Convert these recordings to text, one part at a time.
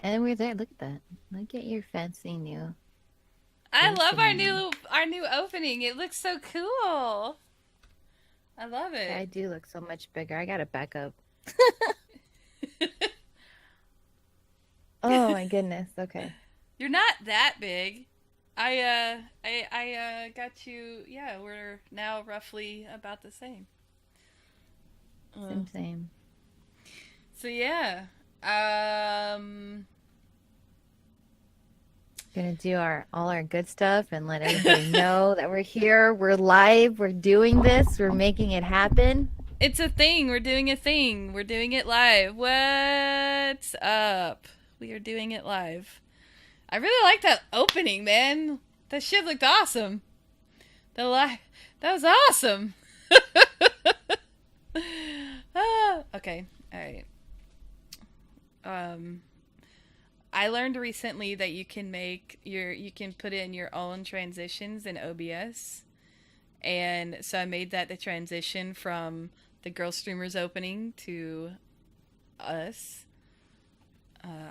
And we're there. Look at that. Look at your fancy new I love opening. our new opening. It looks so cool. I love I it. do look so much bigger. I gotta back up. Oh my goodness. Okay. You're not that big. I got you. Yeah, we're now roughly about the same. Uh, Same, same. so yeah. Um Gonna do our all our good stuff and let everybody know that we're here. We're live. We're doing this. We're making it happen. It's a thing. We're doing a thing. We're doing it live. What's up? We are doing it live. I really like that opening, man. That shit looked awesome. That was awesome. Okay. All right. Um I learned recently that you can put in your own transitions in OBS. And so I made that the transition from the GirlStreamers opening to us.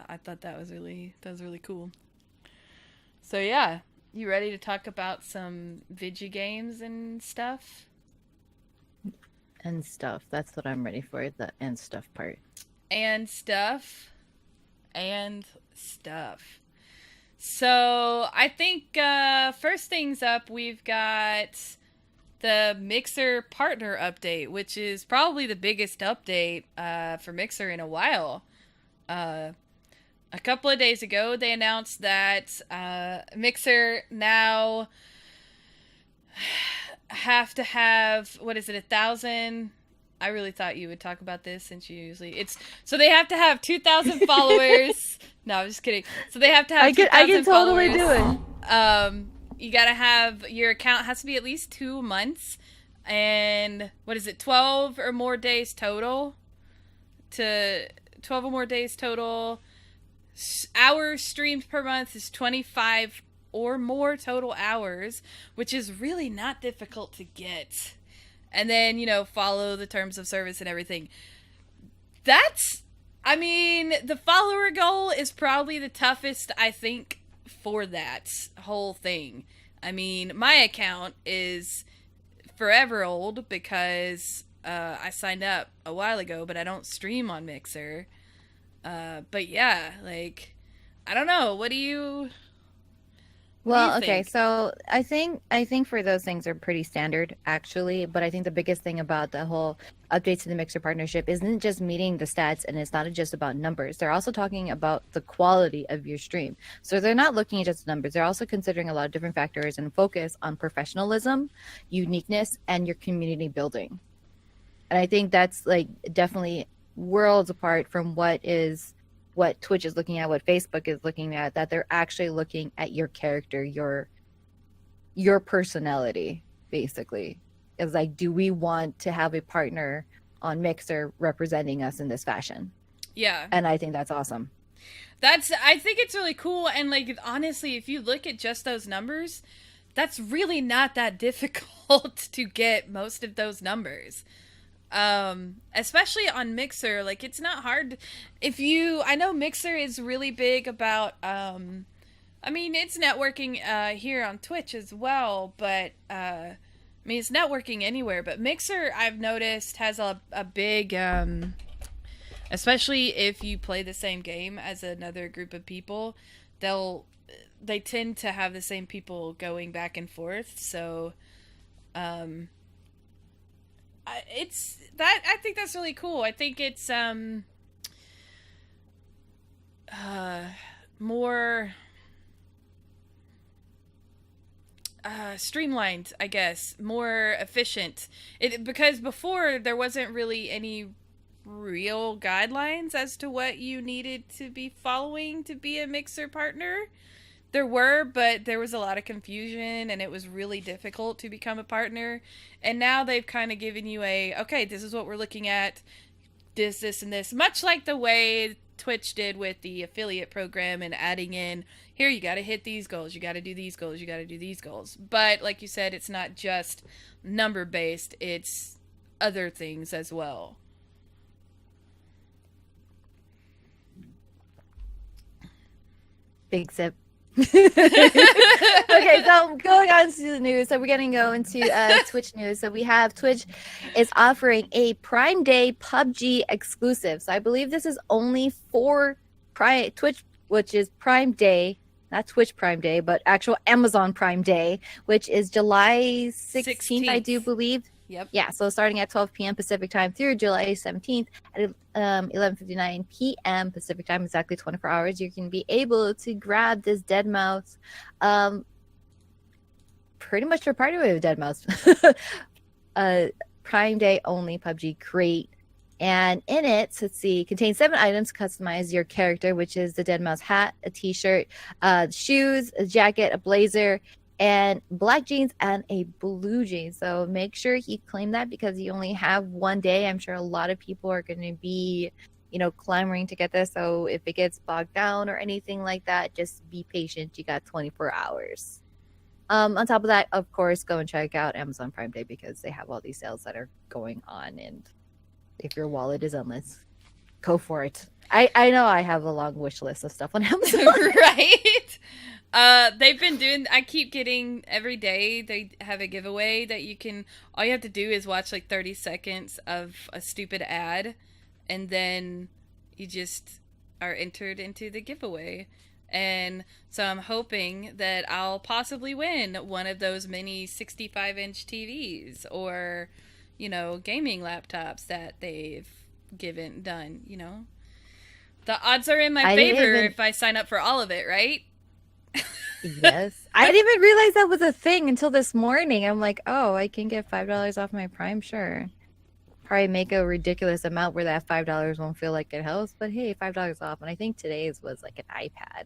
I thought that was really cool. So yeah, you ready to talk about some video games and stuff? And stuff. That's what I'm ready for. The and stuff part. And stuff. And stuff. So I think first things up, we've got the Mixer partner update, which is probably the biggest update for Mixer in a while. Uh, a couple of days ago, they announced that Mixer now have to have, what is it, 1,000? I really thought you would talk about this since you usually it's so they have to have 2,000 followers. No, I'm just kidding. So they have to have I can 2,000 totally followers. do it. You gotta have your account has to be at least 2 months, and what is it, 12 or more days total? To 12 or more days total. Hours streamed per month is 25 or more total hours, which is really not difficult to get. And then, follow the terms of service and everything. That's, I mean, the follower goal is probably the toughest, I think, for that whole thing. I mean, my account is forever old because I signed up a while ago, but I don't stream on Mixer. But yeah, like, I don't know. What do you Well, okay, think? so I think for those things are pretty standard actually, but I think the biggest thing about the whole updates to the Mixer partnership isn't just meeting the stats and it's not just about numbers. They're also talking about the quality of your stream. So they're not looking at just the numbers. They're also considering a lot of different factors and focus on professionalism, uniqueness, and your community building. And I think that's like definitely worlds apart from what Twitch is looking at, what Facebook is looking at, that they're actually looking at your character, your personality, basically. Is like, do we want to have a partner on Mixer representing us in this fashion? Yeah. And I think that's awesome. I think it's really cool. And, like, honestly, if you look at just those numbers, that's really not that difficult to get most of those numbers. Especially on Mixer, like, it's not hard. I know Mixer is really big about, I mean, it's networking, here on Twitch as well, but, I mean, it's networking anywhere, but Mixer, I've noticed, has a big, especially if you play the same game as another group of people, they'll they tend to have the same people going back and forth. So, um, I think that's really cool. I think it's uh more streamlined, I guess, more efficient. It because before there wasn't really any real guidelines as to what you needed to be following to be a Mixer partner. There were, but there was a lot of confusion and it was really difficult to become a partner. And now they've kind of given you okay, this is what we're looking at, this, and this. Much like the way Twitch did with the affiliate program and adding in, here, you got to hit these goals, you got to do these goals, you got to do these goals. But like you said, it's not just number based, it's other things as well. Big sip. Okay, so going on to the news. So we're going to go into Twitch news. So we have Twitch is offering a Prime Day PUBG exclusive. So I believe this is only for Twitch, which is Prime Day, not Twitch Prime Day, but actual Amazon Prime Day, which is July 16th, I do believe. Yep. Yeah, so starting at 12 p.m. Pacific time through July 17th at 11:59 p.m. Pacific time, exactly 24 hours, you can be able to grab this Deadmau5, pretty much for party with Deadmau5, Prime Day only PUBG crate. And in it, let's see, contains 7 items to customize your character, which is the Deadmau5 hat, a t-shirt, shoes, a jacket, a blazer, and black jeans and a blue jean. So make sure you claim that because you only have one day. I'm sure a lot of people are going to be, clamoring to get this. So if it gets bogged down or anything like that, just be patient. You got 24 hours. On top of that, of course, go and check out Amazon Prime Day because they have all these sales that are going on. And if your wallet is endless, go for it. I know I have a long wish list of stuff on Amazon. Right? They've been doing, I keep getting every day, they have a giveaway that all you have to do is watch like 30 seconds of a stupid ad, and then you just are entered into the giveaway. And so I'm hoping that I'll possibly win one of those mini 65-inch TVs or, gaming laptops that they've done. The odds are in my favor if I sign up for all of it, right? Yes. I didn't even realize that was a thing until this morning. I'm like, oh, I can get $5 off my Prime, sure. Probably make a ridiculous amount where that $5 won't feel like it helps, but hey, $5 off. And I think today's was like an iPad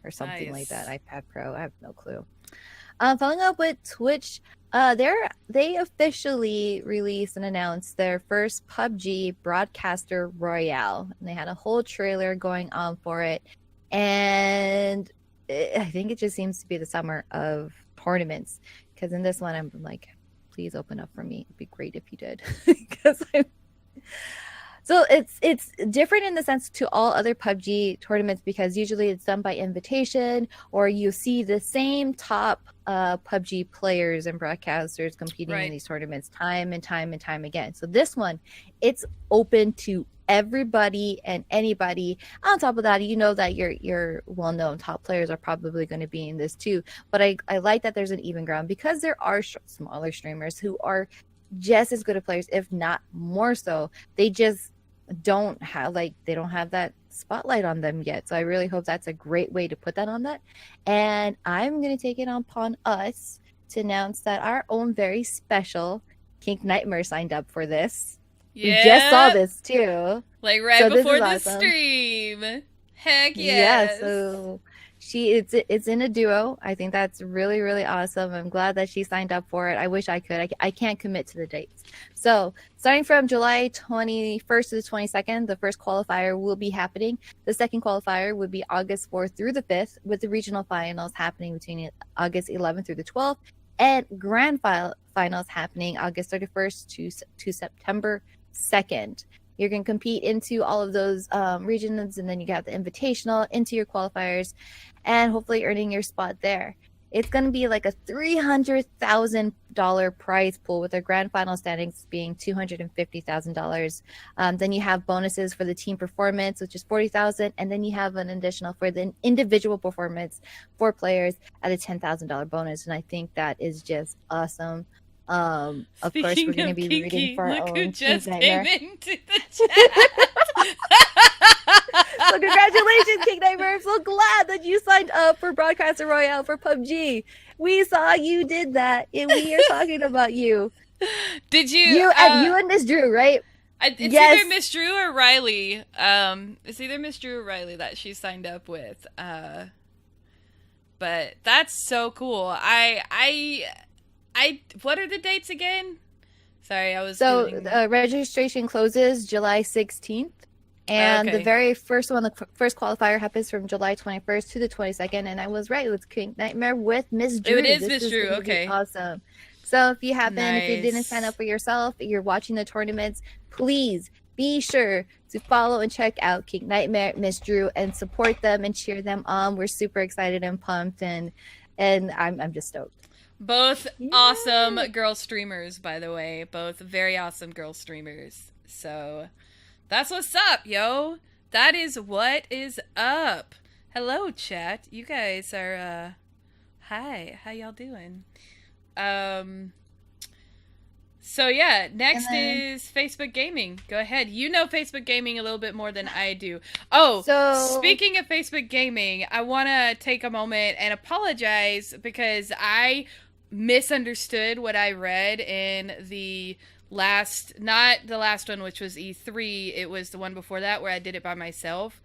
or something like that. iPad Pro. I have no clue. Following up with Twitch, they officially released and announced their first PUBG broadcaster Royale. And they had a whole trailer going on for it. And I think it just seems to be the summer of tournaments. Because in this one, I'm like, please open up for me. It'd be great if you did. So it's different in the sense to all other PUBG tournaments because usually it's done by invitation or you see the same top PUBG players and broadcasters competing in these tournaments time and time and time again. So this one, it's open to everybody and anybody. On top of that, that your well-known top players are probably going to be in this too. But I like that there's an even ground because there are smaller streamers who are just as good at players, if not more so. They just don't have that spotlight on them yet. So I really hope that's a great way to put that on that. And I'm going to take it upon us to announce that our own very special Kink Nightmare signed up for this. Yeah. We just saw this too. Like before the stream. Heck yes. Yeah, so it's in a duo. I think that's really, really awesome. I'm glad that she signed up for it. I wish I could. I can't commit to the dates. So starting from July 21st to the 22nd, the first qualifier will be happening. The second qualifier would be August 4th through the 5th, with the regional finals happening between August 11th through the 12th, and grand finals happening August 31st to September 2nd. You're going to compete into all of those regions, and then you got the invitational into your qualifiers and hopefully earning your spot there. It's going to be like a $300,000 prize pool with their grand final standings being $250,000. Then you have bonuses for the team performance, which is $40,000, and then you have an additional for the individual performance for players at a $10,000 bonus. And I think that is just awesome. Of course, we're going to be reading for our own who just Nightmare. came into the chat. So congratulations, King Nightmare. I'm so glad that you signed up for Broadcaster Royale for PUBG. We saw you did that, and we are talking about you. Did you? You and Miss Drew, right? It's either Miss Drew or Riley. It's either Miss Drew or Riley that she signed up with. But that's so cool. I what are the dates again? Sorry, I was. So registration closes July 16th. And the very first one, the first qualifier happens from July 21st to the 22nd. And I was right. It was King Nightmare with Miss Drew. It is Miss Drew. Okay. Awesome. So if you happen, if you didn't sign up for yourself, you're watching the tournaments, please be sure to follow and check out King Nightmare, Miss Drew, and support them and cheer them on. We're super excited and pumped, and I'm just stoked. Both awesome Yay! girl streamers, by the way. Both very awesome girl streamers. So that's what's up, yo. That is what is up. Hello, chat. You guys are hi. How y'all doing? Um so yeah, next is Facebook Gaming. Go ahead. You know Facebook Gaming a little bit more than I do. Oh, So speaking of Facebook Gaming, I want to take a moment and apologize because I misunderstood what I read in the last, not the last one, which was E3. It was the one before that where I did it by myself.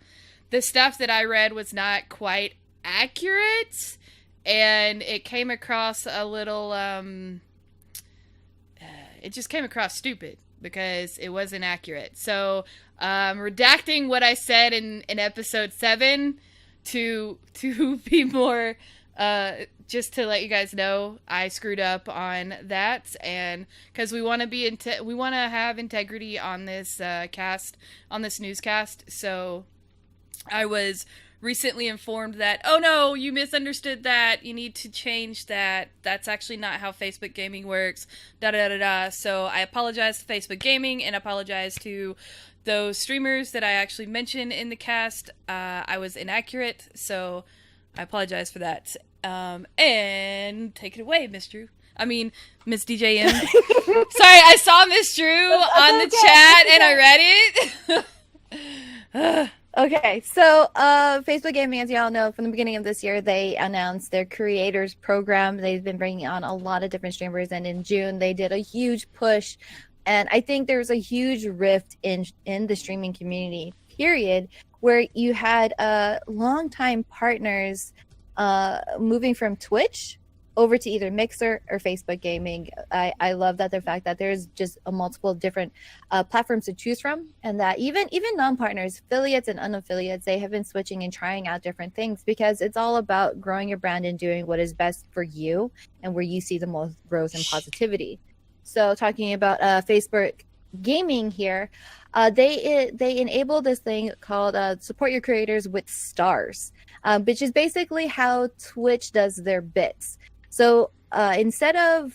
The stuff that I read was not quite accurate, and it came across a little it just came across stupid because it wasn't accurate. So, redacting what I said in episode 7 to be more, just to let you guys know, I screwed up on that, and because we want to we want to have integrity on this on this newscast. So, I was recently informed that, oh no, you misunderstood that, you need to change that, that's actually not how Facebook Gaming works, da da da da. So I apologize to Facebook Gaming and apologize to those streamers that I actually mentioned in the cast. I was inaccurate, so I apologize for that. And take it away, Miss Drew. I mean, Miss DJM. Sorry, I saw Miss Drew on the chat and I read it. okay, so Facebook Gaming, as y'all know, from the beginning of this year, they announced their creators program. They've been bringing on a lot of different streamers, and in June they did a huge push. And I think there's a huge rift in the streaming community, period, where you had longtime partners moving from Twitch over to either Mixer or Facebook Gaming. I love that the fact that there's just a multiple different platforms to choose from, and that even non-partners, affiliates and unaffiliates, they have been switching and trying out different things because it's all about growing your brand and doing what is best for you and where you see the most growth and positivity. So talking about Facebook Gaming here, they enable this thing called support your creators with stars, which is basically how Twitch does their bits. So instead of,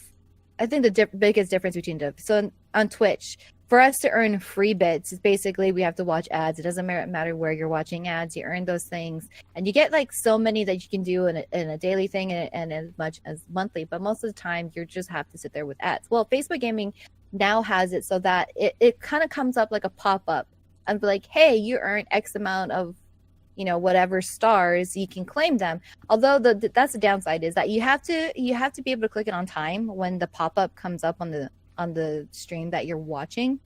I think the biggest difference between so on Twitch, for us to earn free bits, basically we have to watch ads. It doesn't matter where you're watching ads. You earn those things, and you get like so many that you can do in a daily thing and as much as monthly. But most of the time, you just have to sit there with ads. Well, Facebook Gaming now has it so that it kind of comes up like a pop up and be like, hey, you earn X amount of whatever stars, you can claim them. Although that's the downside, is that you have to be able to click it on time when the pop-up comes up on the stream that you're watching.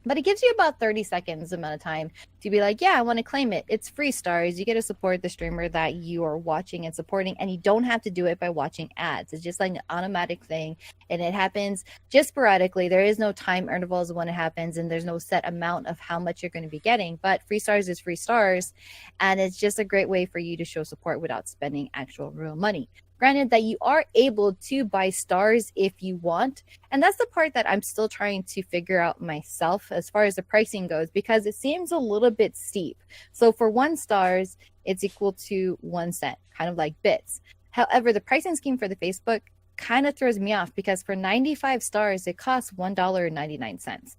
But it gives you about 30 seconds amount of time to be like, yeah, I want to claim it. It's free stars. You get to support the streamer that you are watching and supporting, and you don't have to do it by watching ads. It's just like an automatic thing, and it happens just sporadically. There is no time intervals when it happens, and there's no set amount of how much you're going to be getting. But free stars is free stars, and it's just a great way for you to show support without spending actual real money. Granted that you are able to buy stars if you want, and that's the part that I'm still trying to figure out myself as far as the pricing goes, because it seems a little bit steep. So for 1 stars, it's equal to 1 cent, kind of like bits. However, the pricing scheme for the Facebook kind of throws me off, because for 95 stars, it costs $1.99,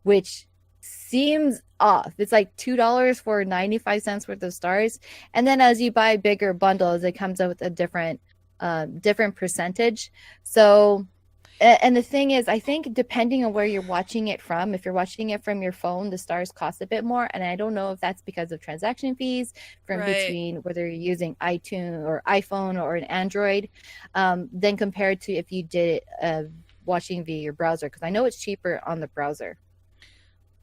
which seems off. It's like $2 for 95 cents worth of stars, and then as you buy bigger bundles, it comes up with a different percentage. So, and the thing is, I think depending on where you're watching it from, if you're watching it from your phone, the stars cost a bit more, and I don't know if that's because of transaction fees from between whether you're using iTunes or iPhone or an Android, then compared to if you did it watching via your browser, because I know it's cheaper on the browser.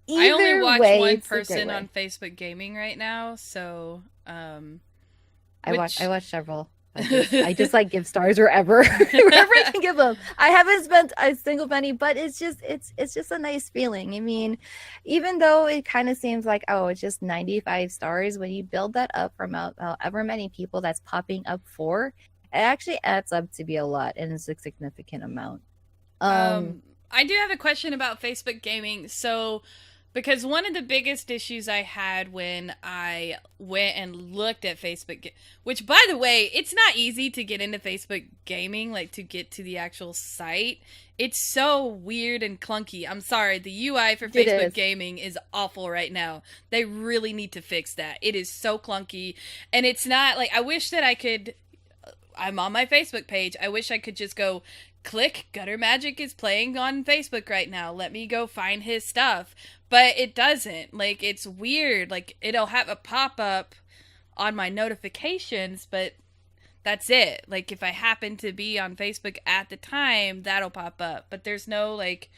I only watch one person on Facebook Gaming right now, so I watch several. I just like give stars wherever I can give them. I haven't spent a single penny, but it's just a nice feeling. I mean, even though it kind of seems like, oh, it's just 95 stars, when you build that up from however many people that's popping up for, it actually adds up to be a lot, and it's a significant amount. I I do have a question about Facebook gaming. So, because one of the biggest issues I had when I went and looked at Facebook, which by the way, it's not easy to get into Facebook gaming, like to get to the actual site. It's so weird and clunky. I'm sorry, the UI for It Facebook is. gaming is awful right now. They really need to fix that. It is so clunky, and it's not like I wish that I could. I'm on my Facebook page. I wish I could just go click Gutter Magic is playing on Facebook right now. Let me go find his stuff. But it doesn't. Like, it's weird. Like, it'll have a pop up on my notifications, but that's it. Like, if I happen to be on Facebook at the time, that'll pop up. But there's no, like,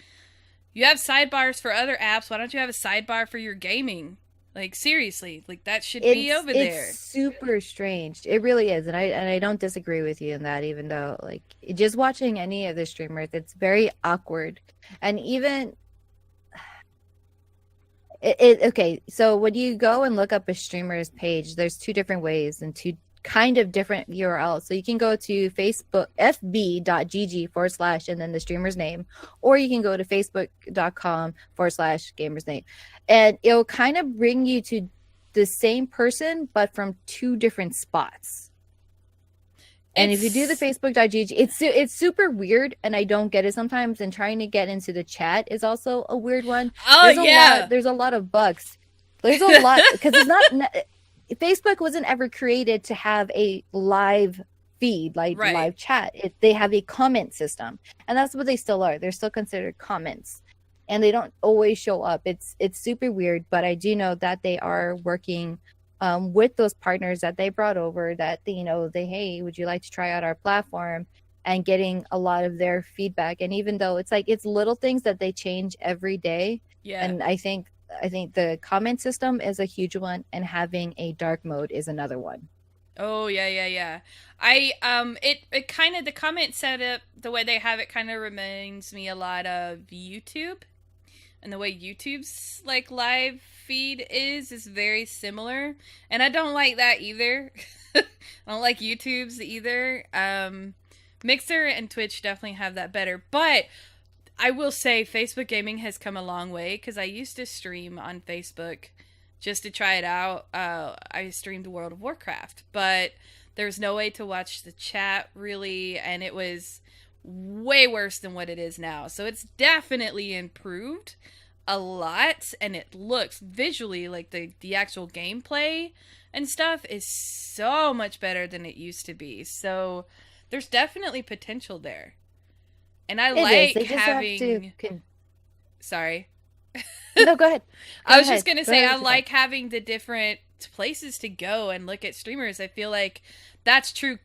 you have sidebars for other apps. Why don't you have a sidebar for your gaming? Like, seriously, like, that should be over there. It's super strange. It really is, and I don't disagree with you in that. Even though, like, just watching any of the streamers, it's very awkward, and even okay. So when you go and look up a streamer's page, there's two different ways and two kind of different URLs. So you can go to Facebook fb.gg / and then the streamer's name, or you can go to facebook.com / gamer's name, and it'll kind of bring you to the same person but from two different spots. And if you do the facebook.gg, it's super weird, and I don't get it sometimes, and trying to get into the chat is also a weird one. Oh, yeah. There's a lot of bugs. There's a lot because it's not Facebook wasn't ever created to have a live feed, like Right. live chat. They have a comment system, and that's what they still are. They're still considered comments, and they don't always show up. It's super weird, but I do know that they are working with those partners that they brought over. That hey, would you like to try out our platform? And getting a lot of their feedback. And even though it's little things that they change every day, Yeah. and I think the comment system is a huge one, and having a dark mode is another one. Oh, yeah. It kind of, the comment setup, the way they have it kind of reminds me a lot of YouTube. And the way YouTube's, like, live feed is very similar. And I don't like that either. I don't like YouTube's either. Mixer and Twitch definitely have that better. But I will say Facebook gaming has come a long way, because I used to stream on Facebook just to try it out. I streamed World of Warcraft, but there's no way to watch the chat really, and it was way worse than what it is now. So it's definitely improved a lot, and it looks visually like the actual gameplay and stuff is so much better than it used to be. So there's definitely potential there. And I like having... Sorry. No, go ahead. I was just going to say, I like having the different places to go and look at streamers. I feel like that's true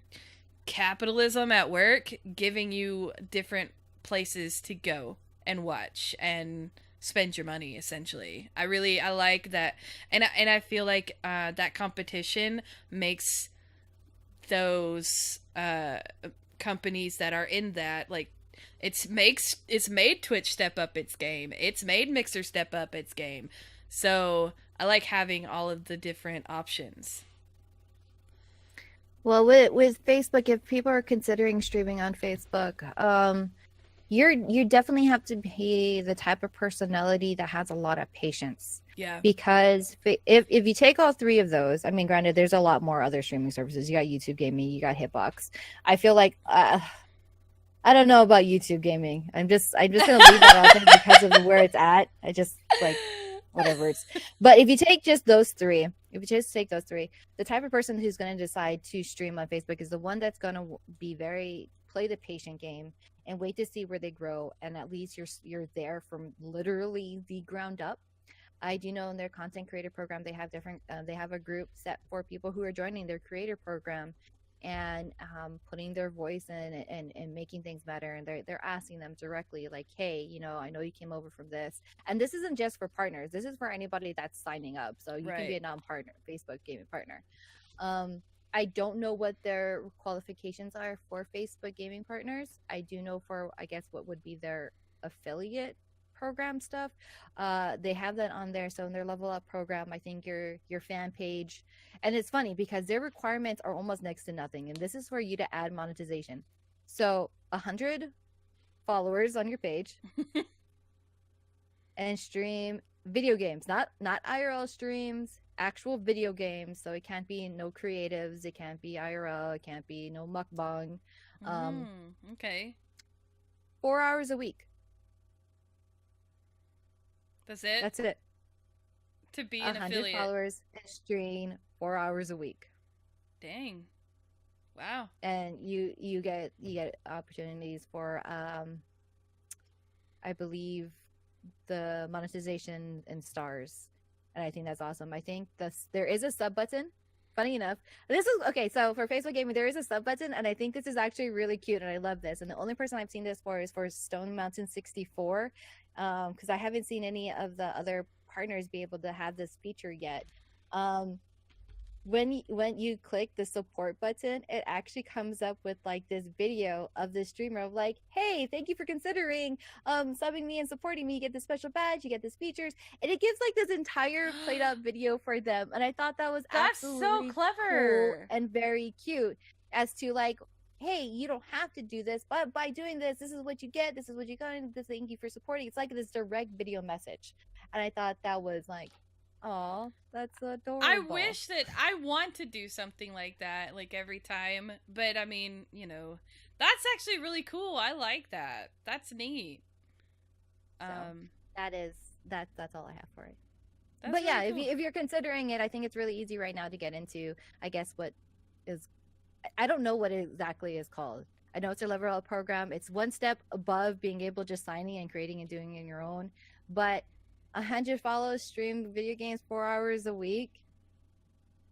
capitalism at work, giving you different places to go and watch and spend your money, essentially. I like that. And I feel like that competition makes those companies that are in that, like, it's made Twitch step up its game. It's made Mixer step up its game. So I like having all of the different options. Well, with Facebook, if people are considering streaming on Facebook, you definitely have to be the type of personality that has a lot of patience. Yeah. Because if you take all three of those, I mean, granted, there's a lot more other streaming services. You got YouTube Gaming, you got Hitbox. I feel like I don't know about YouTube Gaming. I'm just gonna leave that out there because of where it's at. I just like whatever it's. But if you take just those three, the type of person who's gonna decide to stream on Facebook is the one that's gonna be play the patient game and wait to see where they grow, and at least you're there from literally the ground up. I do know in their content creator program they have they have a group set for people who are joining their creator program and putting their voice in and making things better, and they're asking them directly, like, hey, I know you came over from this, and this isn't just for partners, this is for anybody that's signing up, so you can be a non-partner Facebook gaming partner. I don't know what their qualifications are for Facebook gaming partners. I do know for, I guess, what would be their affiliate program stuff. They have that on there. So in their level up program, I think your fan page, and it's funny because their requirements are almost next to nothing. And this is for you to add monetization. So 100 followers on your page and stream video games, not IRL streams, actual video games. So it can't be no creatives, it can't be IRL, it can't be no mukbang. Okay. 4 hours a week. That's it? That's it. To be an 100 affiliate. followers and stream 4 hours a week. Dang. Wow. And you get opportunities for I believe the monetization and stars. And I think that's awesome. I think there is a sub button. Funny enough, this is okay. So for Facebook Gaming, there is a sub button, and I think this is actually really cute, and I love this. And the only person I've seen this for is for Stone Mountain 64, because I haven't seen any of the other partners be able to have this feature yet. When you click the support button, it actually comes up with like this video of the streamer of like, hey, thank you for considering subbing me and supporting me. You get this special badge, you get this features, and it gives like this entire played up video for them. And I thought that was That's absolutely so clever cool and very cute as to like, hey, you don't have to do this, but by doing this, this is what you get, this is what you got, and this thank you for supporting. It's like this direct video message. And I thought that was like, oh, that's adorable. I wish that I want to do something like that, like every time. But I mean, you know, that's actually really cool. I like that. That's neat. So that's all I have for it. That's But yeah, really cool. if you're considering it, I think it's really easy right now to get into. I guess what is, I don't know what it exactly is called. I know it's a level up program. It's one step above being able just signing and creating and doing it on your own, but 100 follows, stream video games 4 hours a week.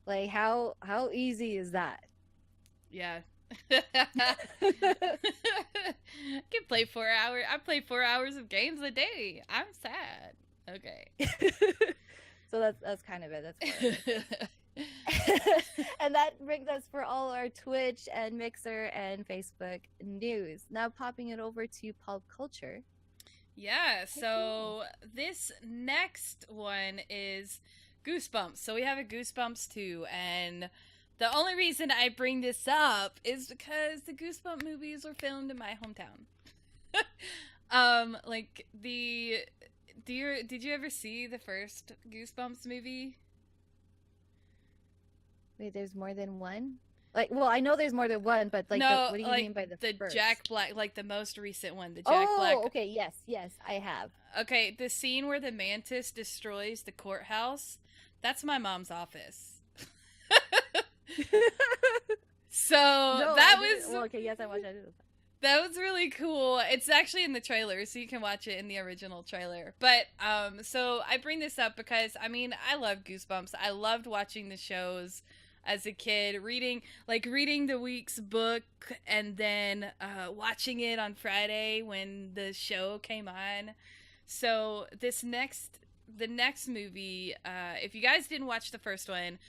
Like how easy is that? Yeah. I can play 4 hours. I play 4 hours of games a day. I'm sad. Okay. So that's kind of it. That's what and that brings us for all our Twitch and Mixer and Facebook news. Now popping it over to pop culture. Yeah, so this next one is Goosebumps. So we have a Goosebumps 2, and the only reason I bring this up is because the Goosebumps movies were filmed in my hometown. Like did you ever see the first Goosebumps movie? Wait, there's more than one? Like, well, I know there's more than one, but like, No, what do you like mean by the first? Jack Black, like the most recent one, the Jack Black. Oh, okay, yes, I have. Okay, the scene where the mantis destroys the courthouse, that's my mom's office. So No, that I didn't- was well, okay. Yes, I watched it. that was really cool. It's actually in the trailer, so you can watch it in the original trailer. But so I bring this up because I mean I love Goosebumps. I loved watching the shows as a kid, reading the week's book and then watching it on Friday when the show came on. So the next movie, if you guys didn't watch the first one,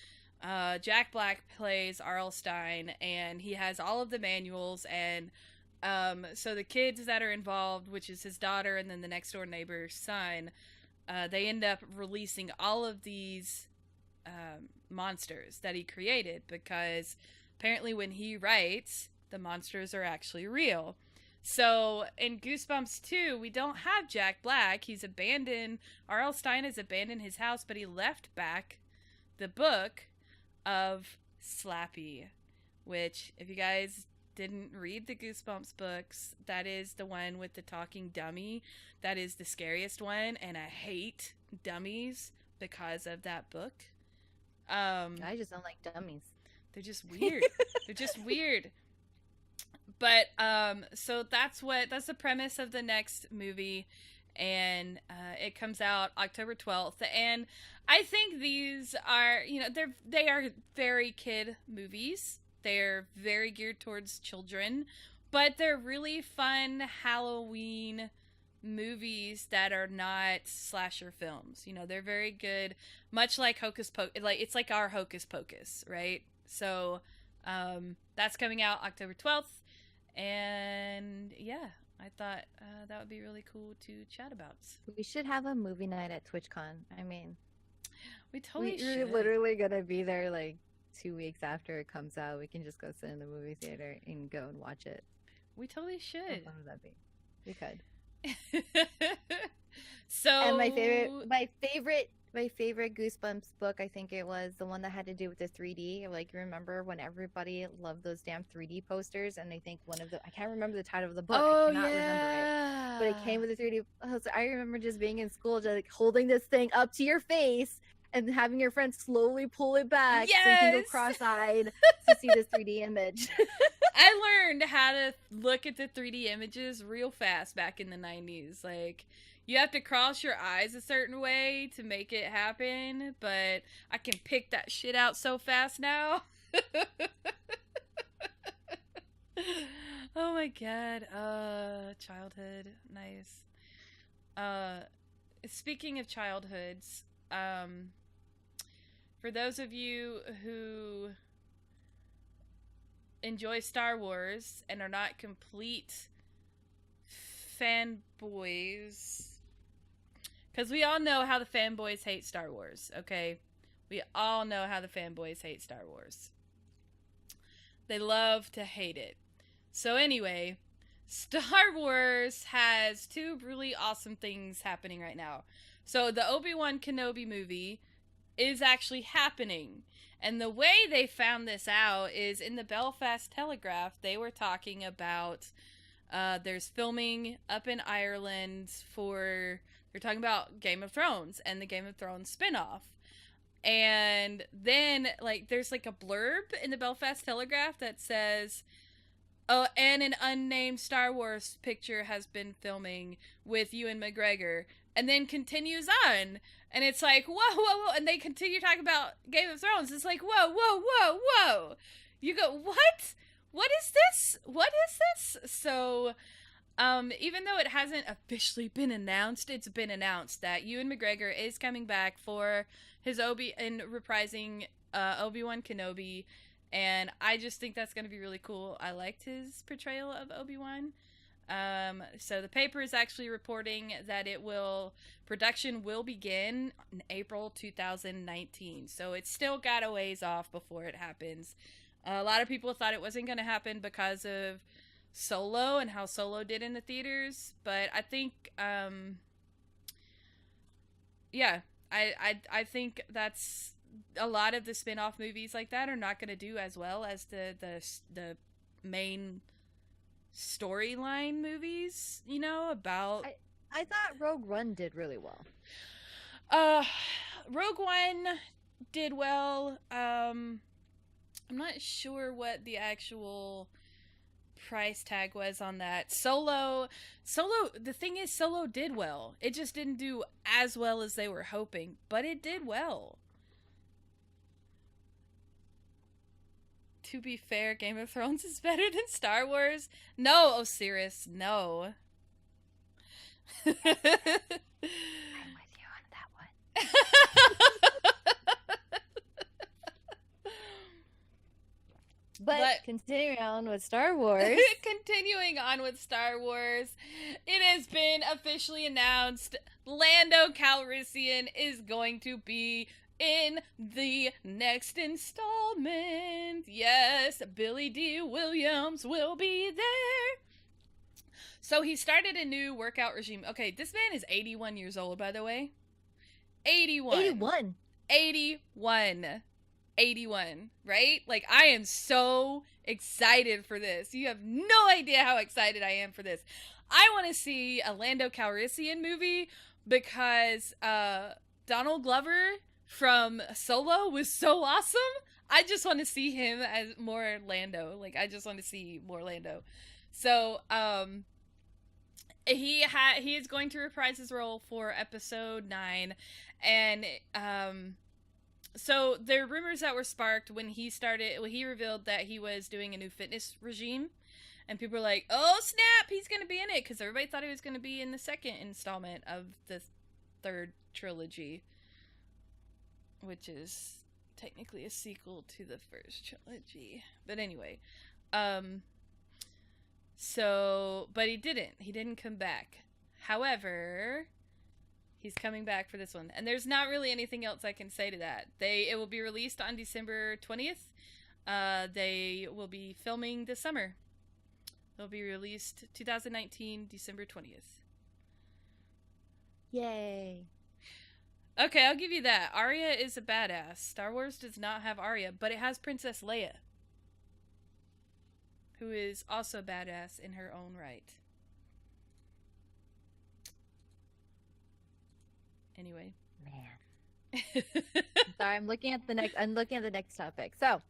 Jack Black plays R.L. Stine, and he has all of the manuals, and so the kids that are involved, which is his daughter and then the next door neighbor's son, they end up releasing all of these monsters that he created, because apparently when he writes, the monsters are actually real. So in Goosebumps 2, we don't have Jack Black. He's abandoned, R.L. Stine has abandoned his house, but he left back the book of Slappy, which, if you guys didn't read the Goosebumps books, that is the one with the talking dummy. That is the scariest one, and I hate dummies because of that book. I just don't like dummies. They're just weird. They're just weird. But so that's the premise of the next movie, and it comes out October 12th. And I think these are, you know, they are very kid movies. They're very geared towards children, but they're really fun Halloween movies that are not slasher films. You know, they're very good, much like Hocus Pocus. Like, it's like our Hocus Pocus, right? So that's coming out October 12th, and yeah, I thought that would be really cool to chat about. We should have a movie night at TwitchCon. I mean, We totally we're should. literally gonna be there like 2 weeks after it comes out. We can just go sit in the movie theater and go and watch it. We totally How should. fun would that be? We could. So And my favorite Goosebumps book, I think it was the one that had to do with the 3D. Like, remember when everybody loved those damn 3D posters? And I think I can't remember the title of the book. I oh cannot remember it. But it yeah. came with a 3D. I remember just being in school, just like holding this thing up to your face and having your friends slowly pull it back so you can go Yes. cross-eyed to see this 3D image. I learned how to look at the 3D images real fast back in the 90s. Like, you have to cross your eyes a certain way to make it happen, but I can pick that shit out so fast now. Oh my god. Childhood. Nice. Speaking of childhoods, for those of you who enjoy Star Wars and are not complete fanboys, because we all know how the fanboys hate Star Wars, okay? We all know how the fanboys hate Star Wars. They love to hate it. So anyway, Star Wars has two really awesome things happening right now. So the Obi-Wan Kenobi movie is actually happening. And the way they found this out is in the Belfast Telegraph, they were talking about there's filming up in Ireland they're talking about Game of Thrones and the Game of Thrones spinoff. And then, like, there's like a blurb in the Belfast Telegraph that says, oh, and an unnamed Star Wars picture has been filming with Ewan McGregor. And then continues on. And it's like, whoa, whoa, whoa. And they continue talking about Game of Thrones. It's like, whoa, whoa, whoa, whoa. You go, what? What is this? What is this? So, even though it hasn't officially been announced, it's been announced that Ewan McGregor is coming back for his reprising Obi-Wan Kenobi. And I just think that's going to be really cool. I liked his portrayal of Obi-Wan. So the paper is actually reporting that production will begin in April 2019. So it's still got a ways off before it happens. A lot of people thought it wasn't going to happen because of Solo and how Solo did in the theaters. But I think, I think that's a lot of the spin-off movies like that are not going to do as well as the main storyline movies, about I thought Rogue One did really well. Rogue One did well. I'm not sure what the actual price tag was on that. Solo, the thing is, Solo did well. It just didn't do as well as they were hoping, but it did well. To be fair, Game of Thrones is better than Star Wars. No, Osiris, no. I'm with you on that one. But continuing on with Star Wars. Continuing on with Star Wars, it has been officially announced Lando Calrissian is going to be in the next installment. Yes, Billy D. Williams will be there. So he started a new workout regime. Okay, this man is 81 years old, by the way. 81. 81, right? Like, I am so excited for this. You have no idea how excited I am for this. I want to see a Lando Calrissian movie because Donald Glover from Solo was so awesome. I just want to see him as more Lando. Like, I just want to see more Lando. So, he is going to reprise his role for episode 9, and so there are rumors that were sparked when he revealed that he was doing a new fitness regime, and people were like, oh snap, he's going to be in it, because everybody thought he was going to be in the second installment of the third trilogy, which is technically a sequel to the first trilogy. But anyway, but he didn't come back. However, he's coming back for this one. And there's not really anything else I can say to that. It will be released on December 20th. They will be filming this summer. It'll be released 2019, December 20th. Yay. Okay, I'll give you that. Arya is a badass. Star Wars does not have Arya, but it has Princess Leia, who is also badass in her own right. Anyway. Man. Sorry, I'm looking at the next topic. So,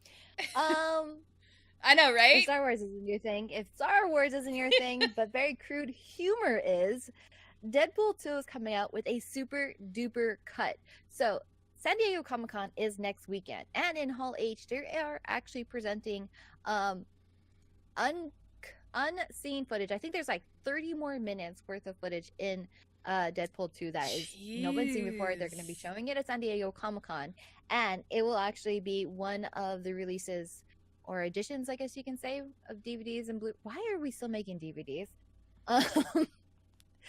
I know, right? if Star Wars isn't your thing, but very crude humor is, Deadpool 2 is coming out with a super duper cut. So, San Diego Comic-Con is next weekend, and in Hall H, they are actually presenting unseen footage. I think there's like 30 more minutes worth of footage in Deadpool 2 that is no one's seen before. They're going to be showing it at San Diego Comic-Con, and it will actually be one of the releases or editions, I guess you can say, of DVDs and Blu. Why are we still making DVDs?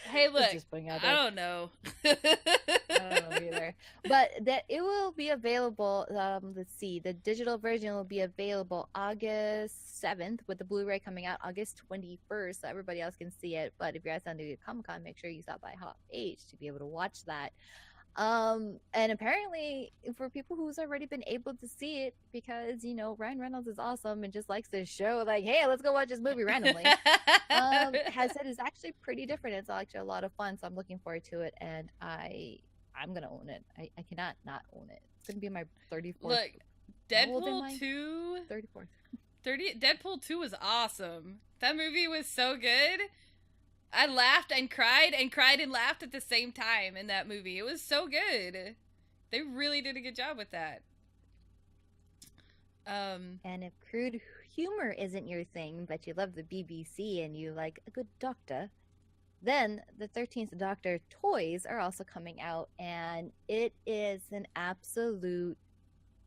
Hey, look, I don't know. I don't know either. But that it will be available. Let's see, the digital version will be available August 7th, with the Blu-ray coming out August 21st, so everybody else can see it. But if you're at San Diego Comic-Con, make sure you stop by Hop H to be able to watch that. And apparently for people who's already been able to see it, because Ryan Reynolds is awesome and just likes to show like, hey, let's go watch this movie randomly, has said it's actually pretty different. It's actually a lot of fun, so I'm looking forward to it, and I'm gonna own it. I cannot not own it. It's gonna be my 34th. Look, Deadpool 2 34th. Deadpool 2 was awesome. That movie was so good. I laughed and cried and laughed at the same time in that movie. It was so good. They really did a good job with that. And if crude humor isn't your thing, but you love the BBC and you like a good doctor, then the 13th Doctor toys are also coming out, and it is an absolute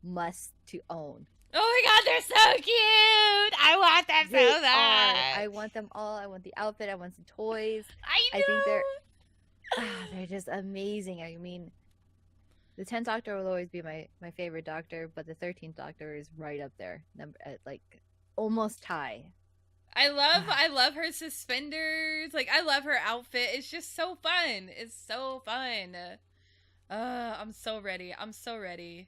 must to own. Oh my god, they're so cute! I want them so bad. I want them all. I want the outfit. I want some toys. I know. I think they're just amazing. I mean, the 10th Doctor will always be my favorite Doctor, but the 13th Doctor is right up there, like almost tie. I love her suspenders. Like, I love her outfit. It's just so fun. It's so fun. I'm so ready. I'm so ready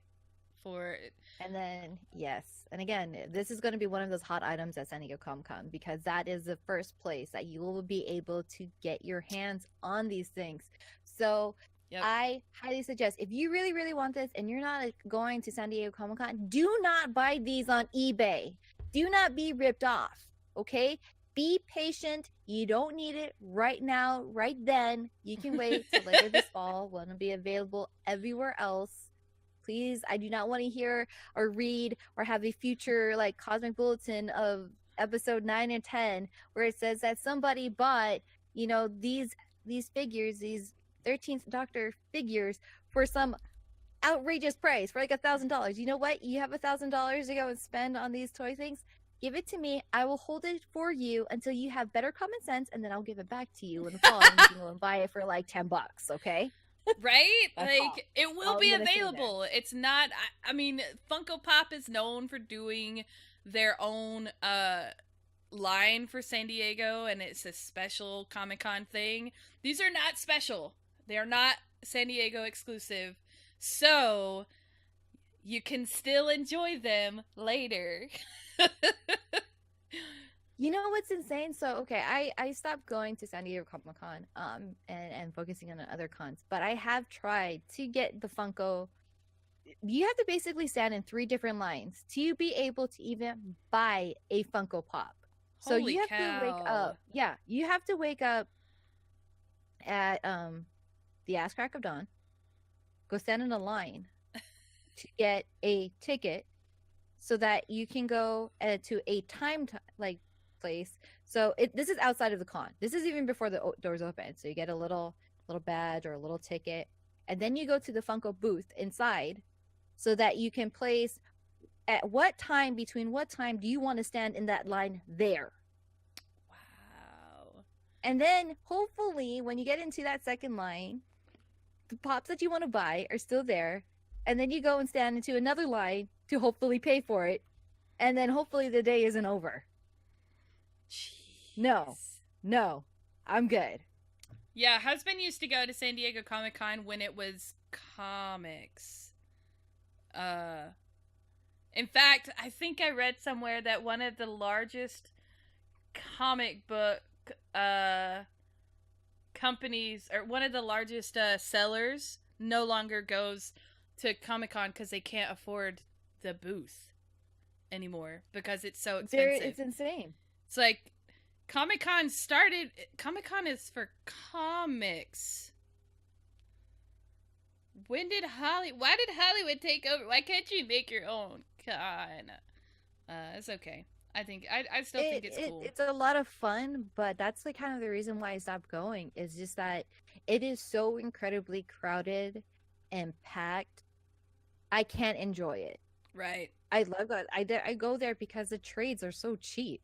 for it. And then, yes. And again, this is going to be one of those hot items at San Diego Comic-Con, because that is the first place that you will be able to get your hands on these things. So yep. I highly suggest, if you really, really want this and you're not going to San Diego Comic-Con, do not buy these on eBay. Do not be ripped off. Okay? Be patient. You don't need it right now, right then. You can wait till later this fall when it'll be available everywhere else. Please, I do not want to hear or read or have a future like Cosmic Bulletin of episode 9 and 10 where it says that somebody bought, these figures, these 13th Doctor figures for some outrageous price, for like $1,000. You know what? You have $1,000 to go and spend on these toy things. Give it to me. I will hold it for you until you have better common sense, and then I'll give it back to you in the fall, and you can go and buy it for like $10. Okay. Right? Like, it will be available. It's not, I mean, Funko Pop is known for doing their own line for San Diego, and it's a special Comic-Con thing. These are not special. They are not San Diego exclusive. So, you can still enjoy them later. You know what's insane? So, okay, I stopped going to San Diego Comic-Con and focusing on other cons, but I have tried to get the Funko. You have to basically stand in 3 different lines to be able to even buy a Funko Pop. So Holy you have cow. to wake up. Yeah, you have to wake up at the ass crack of dawn, go stand in a line to get a ticket so that you can go to a timed place. So this is outside of the con. This is even before the doors open. So you get a little badge or a little ticket, and then you go to the Funko booth inside so that you can place at what time, between what time do you want to stand in that line there. Wow. And then hopefully when you get into that second line, the pops that you want to buy are still there, and then you go and stand into another line to hopefully pay for it, and then hopefully the day isn't over. Jeez. No, Jeez. no, I'm good. Yeah, husband used to go to San Diego Comic Con when it was comics. Uh, in fact, I think I read somewhere that one of the largest comic book uh companies, or one of the largest sellers, no longer goes to Comic Con because they can't afford the booth anymore because it's so expensive. It's insane. It's like Comic Con started. Comic Con is for comics. When did Why did Hollywood take over? Why can't you make your own con? It's okay. I still think it's cool. It's a lot of fun, but that's like kind of the reason why I stopped going. Is just that it is so incredibly crowded and packed. I can't enjoy it. Right. I love that. I go there because the trades are so cheap.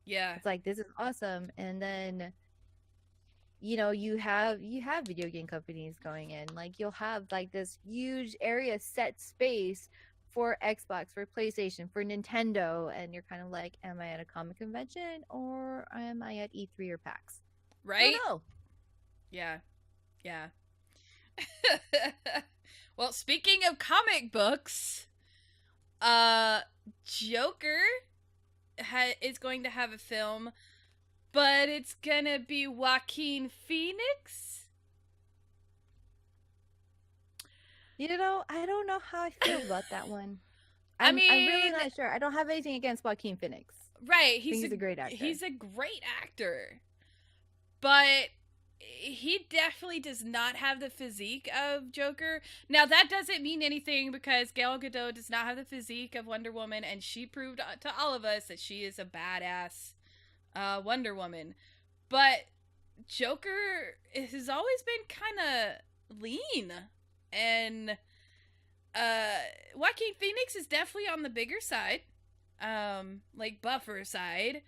Yeah. It's like, this is awesome. And then, you have video game companies going in. Like, you'll have like this huge area set space for Xbox, for PlayStation, for Nintendo, and you're kind of like, am I at a comic convention or am I at E3 or PAX? Right? I don't know. Yeah. Yeah. Well, speaking of comic books, Joker is going to have a film, but it's gonna be Joaquin Phoenix. I don't know how I feel about that one. I'm really not sure. I don't have anything against Joaquin Phoenix. Right, he's a great actor. He's a great actor. But he definitely does not have the physique of Joker. Now, that doesn't mean anything because Gal Gadot does not have the physique of Wonder Woman, and she proved to all of us that she is a badass Wonder Woman. But Joker has always been kind of lean, and Joaquin Phoenix is definitely on the bigger side, like buffer side.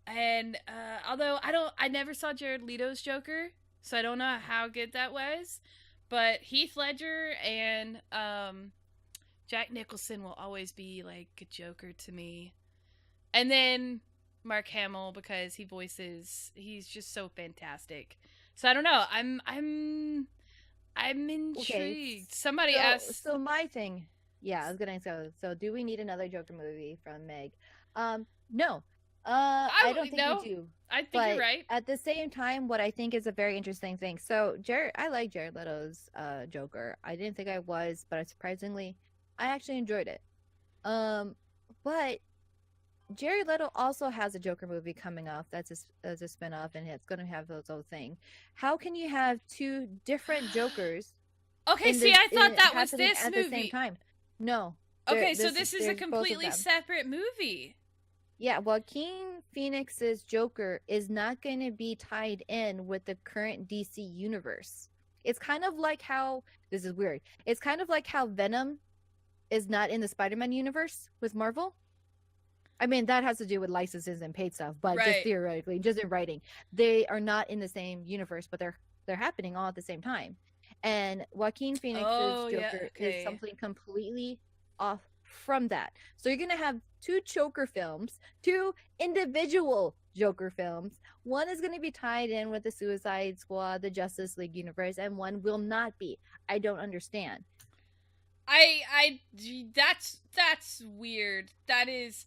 And although I never saw Jared Leto's Joker, so I don't know how good that was. But Heath Ledger and Jack Nicholson will always be like a Joker to me. And then Mark Hamill, because he's just so fantastic. So I don't know. I'm intrigued. Okay, Somebody asked. So my thing, yeah, I was gonna say. So do we need another Joker movie from Meg? No. I don't think we do. I think you're right. At the same time, what I think is a very interesting thing. So I like Jared Leto's Joker. I didn't think I was, but surprisingly, I actually enjoyed it. But Jared Leto also has a Joker movie coming up that's a spinoff, and it's going to have those old thing. How can you have two different Jokers? Okay, I thought that was this at movie. the same time. No. Okay, so this is a completely separate movie. Yeah, Joaquin Phoenix's Joker is not going to be tied in with the current DC universe. It's kind of like how, this is weird, it's kind of like how Venom is not in the Spider-Man universe with Marvel. I mean, that has to do with licenses and paid stuff, but just theoretically, just in writing, they are not in the same universe, but they're happening all at the same time. And Joaquin Phoenix's Joker is something completely off from that. So you're going to have two Joker films, two individual Joker films. One is going to be tied in with the Suicide Squad, the Justice League universe, and one will not be. I don't understand. That's weird. That is,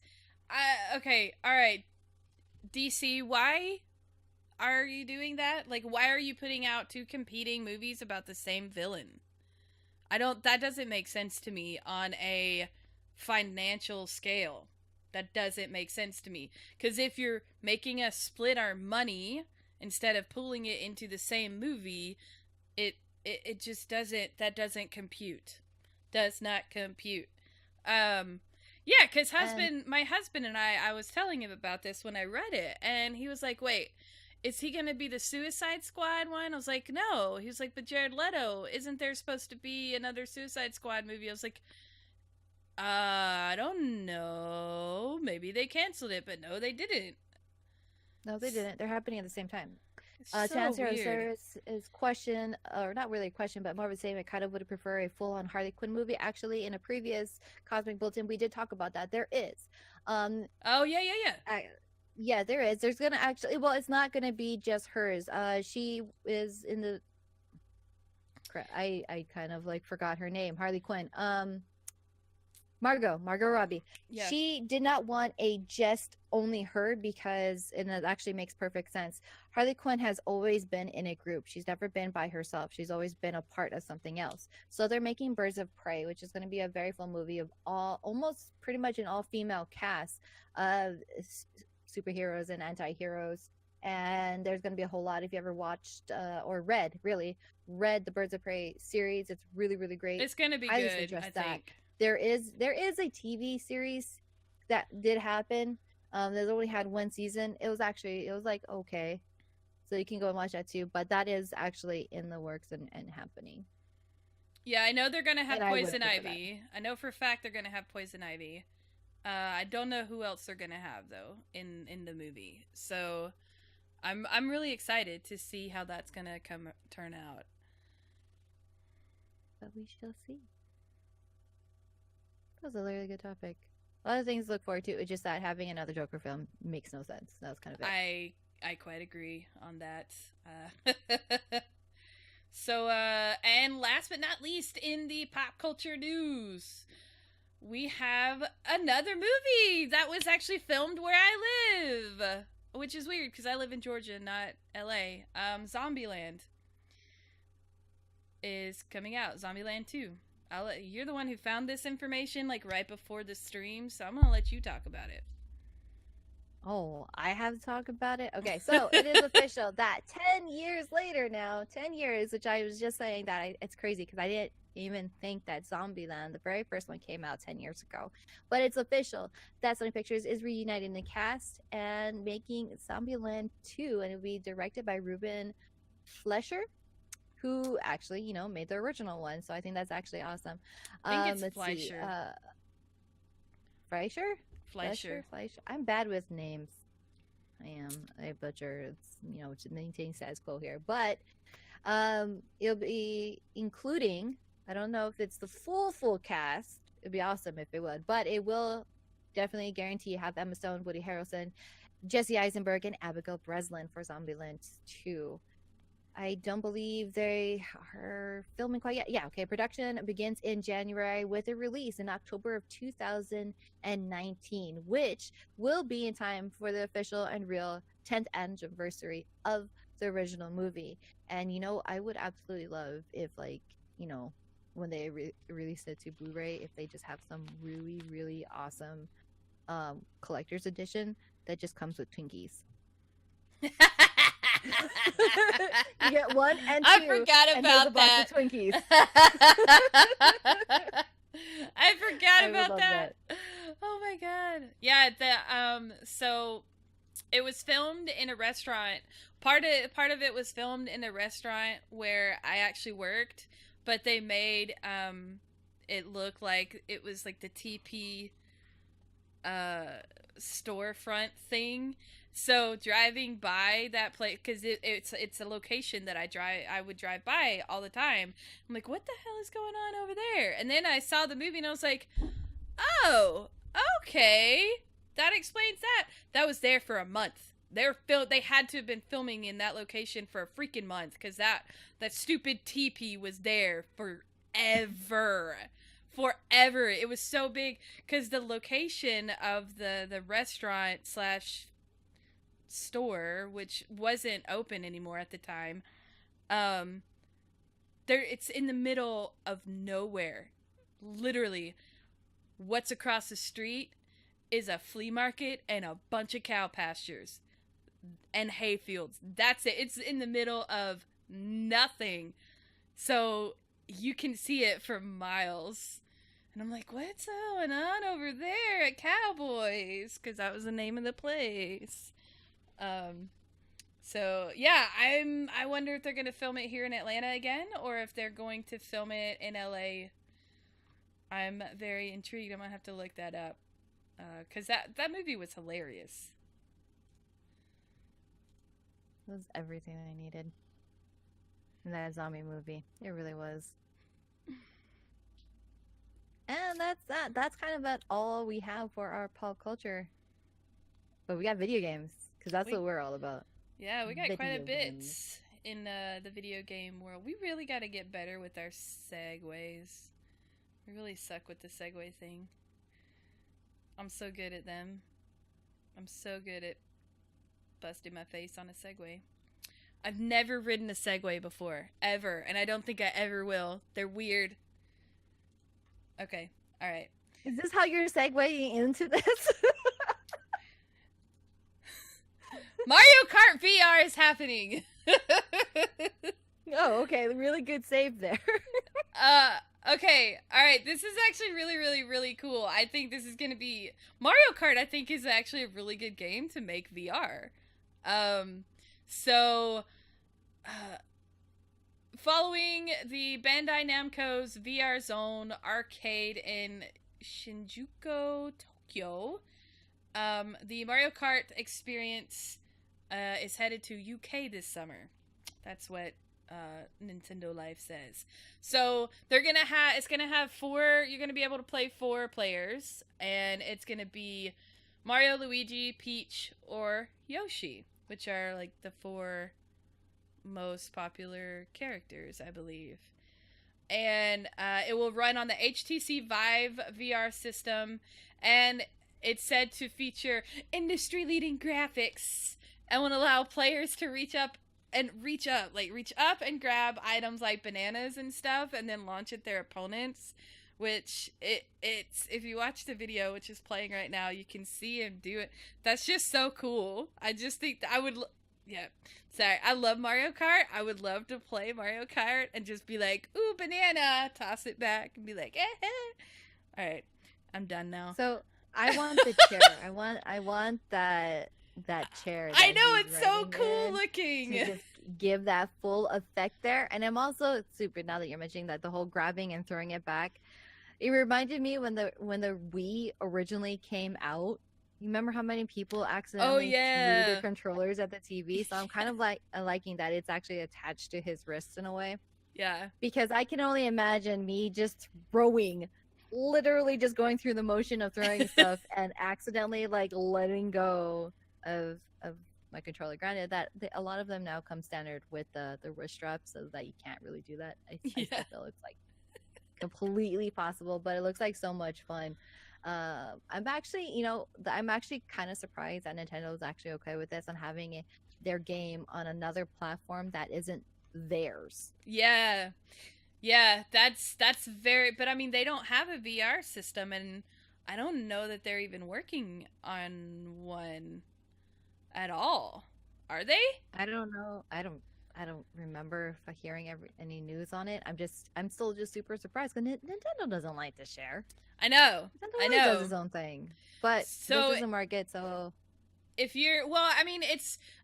okay, all right. DC, why are you doing that? Like, why are you putting out two competing movies about the same villain? That doesn't make sense to me on a financial scale. That doesn't make sense to me. Because if you're making us split our money instead of pulling it into the same movie, it just doesn't compute. Does not compute. Yeah, because my husband and I was telling him about this when I read it, and he was like, wait, is he going to be the Suicide Squad one? I was like, no. He was like, but Jared Leto, isn't there supposed to be another Suicide Squad movie? I was like, I don't know. Maybe they canceled it, but no, they didn't. No, they didn't. They're happening at the same time. To answer Sarah's question, or not really a question, but more of a statement, kind of would prefer a full-on Harley Quinn movie. Actually, in a previous Cosmic Bulletin, we did talk about that. There is. Oh, yeah. Yeah, there is. There's gonna actually, well, it's not gonna be just hers. She is in the. I kind of like forgot her name. Harley Quinn. Margot Robbie. Yeah. She did not want a just only her because, and it actually makes perfect sense. Harley Quinn has always been in a group. She's never been by herself. She's always been a part of something else. So they're making Birds of Prey, which is going to be a very fun movie of all, almost pretty much an all female cast of superheroes and anti-heroes. And there's going to be a whole lot. If you ever watched or read the Birds of Prey series, it's really, really great. It's gonna be Highly good, suggest I that. think. There is a TV series that did happen. There's only had one season. It was like okay, so you can go and watch that too. But that is actually in the works and happening. Yeah, I know they're gonna have And I would Poison prefer that. Ivy. I know for a fact they're gonna have Poison Ivy. I don't know who else they're gonna have though in the movie. So I'm really excited to see how that's gonna turn out. But we shall see. That was a really good topic. A lot of things to look forward to. It's just that having another Joker film makes no sense. That was kind of it. I quite agree on that. So, and last but not least, in the pop culture news, we have another movie that was actually filmed where I live, which is weird because I live in Georgia, not LA. Zombieland is coming out. Zombieland 2. You're the one who found this information like right before the stream, so I'm gonna let you talk about it. Oh, I have to talk about it? Okay, so it is official that 10 years later now, 10 years, which I was just saying that it's crazy because I didn't even think that Zombieland, the very first one, came out 10 years ago. But it's official that Sony Pictures is reuniting the cast and making Zombieland 2, and it'll be directed by Ruben Fleischer, who actually, made the original one. So I think that's actually awesome. I think it's Let's Fleischer. See. Fleischer. I'm bad with names. I am. I butcher. It's to maintain status quo here, but it'll be including. I don't know if it's the full cast. It'd be awesome if it would, but it will definitely guarantee have Emma Stone, Woody Harrelson, Jesse Eisenberg, and Abigail Breslin for Zombieland 2. I don't believe they are filming quite yet. Yeah, okay. Production begins in January with a release in October of 2019, which will be in time for the official and real 10th anniversary of the original movie. And, I would absolutely love if, when they release it to Blu-ray, if they just have some really, really awesome collector's edition that just comes with Twinkies. You get one and two. I forgot about that. Box of Twinkies. I forgot about that. Oh my god. Yeah, so it was filmed in a restaurant. Part of it was filmed in a restaurant where I actually worked, but they made it look like it was like the teepee storefront thing. So driving by that place, because it's a location that I would drive by all the time. I'm like, what the hell is going on over there? And then I saw the movie and I was like, oh, okay, that explains that. That was there for a month. They had to have been filming in that location for a freaking month because that stupid teepee was there forever. Forever. It was so big because the location of the restaurant / store, which wasn't open anymore at the time, it's in the middle of nowhere. Literally, what's across the street is a flea market and a bunch of cow pastures and hay fields. That's it. It's in the middle of nothing, so you can see it for miles. And I'm like, what's going on over there at Cowboys? Because that was the name of the place. So yeah, I wonder if they're gonna film it here in Atlanta again, or if they're going to film it in LA. I'm very intrigued. I'm gonna have to look that up, because that movie was hilarious. It was everything I needed in that zombie movie. It really was. And that's that. That's kind of about all we have for our pop culture but we got video games because that's what we're all about. Yeah, we got quite a Video bit games. in the video game world. We really got to get better with our segues. We really suck with the segue thing. I'm so good at them. I'm so good at busting my face on a Segway. I've never ridden a Segway before, ever, and I don't think I ever will. They're weird. Okay, all right. Is this how you're segueing into this? Mario Kart VR is happening. Oh, okay. Really good save there. Okay, all right. This is actually really, really, really cool. I think this is gonna be Mario Kart. I think is actually a really good game to make VR. So, following the Bandai Namco's VR Zone arcade in Shinjuku, Tokyo, the Mario Kart experience is headed to UK this summer. That's what Nintendo Life says. So it's gonna have four. You're gonna be able to play 4 players, and it's gonna be Mario, Luigi, Peach, or Yoshi, which are like the 4 most popular characters, I believe. And it will run on the HTC Vive VR system, and it's said to feature industry-leading graphics and will allow players to reach up and grab items like bananas and stuff, and then launch at their opponents. Which it's if you watch the video, which is playing right now, you can see him do it. That's just so cool. I just think that I would. Yeah, sorry. I love Mario Kart. I would love to play Mario Kart and just be like, "Ooh, banana!" Toss it back and be like, "Eh." All right, I'm done now. So I want the chair. I want that chair. I know, it's so cool looking. To just give that full effect there. And I'm also super, now that you're mentioning that, the whole grabbing and throwing it back. It reminded me when the Wii originally came out. You remember how many people accidentally threw their controllers at the TV? So I'm kind of like liking that it's actually attached to his wrists in a way. Yeah. Because I can only imagine me just throwing, literally just going through the motion of throwing stuff and accidentally like letting go of my controller. Granted that a lot of them now come standard with the wrist straps, so that you can't really do that. I still feel it's like completely possible, but it looks like so much fun. I'm actually kind of surprised that Nintendo is actually okay with this and having their game on another platform that isn't theirs. Yeah, that's very. But I mean, they don't have a VR system, and I don't know that they're even working on one at all. Are they? I don't know. I don't remember hearing any news on it. I'm still just super surprised because Nintendo doesn't like to share. I know. Nintendo does his own thing, but so this is a market. So if you're, well, I mean,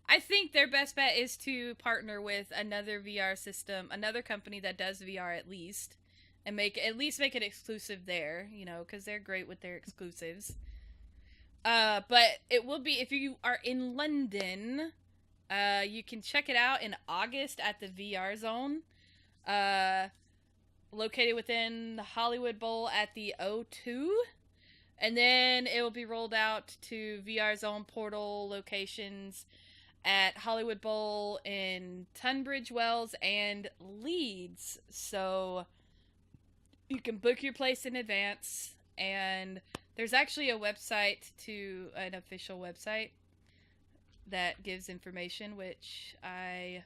I think their best bet is to partner with another VR system, another company that does VR at least, and make it exclusive there. You know, because they're great with their exclusives. But it will be, if you are in London, you can check it out in August at the VR Zone, located within the Hollywood Bowl at the O2. And then it will be rolled out to VR Zone portal locations at Hollywood Bowl in Tunbridge Wells and Leeds. So you can book your place in advance, and there's actually an official website that gives information, which I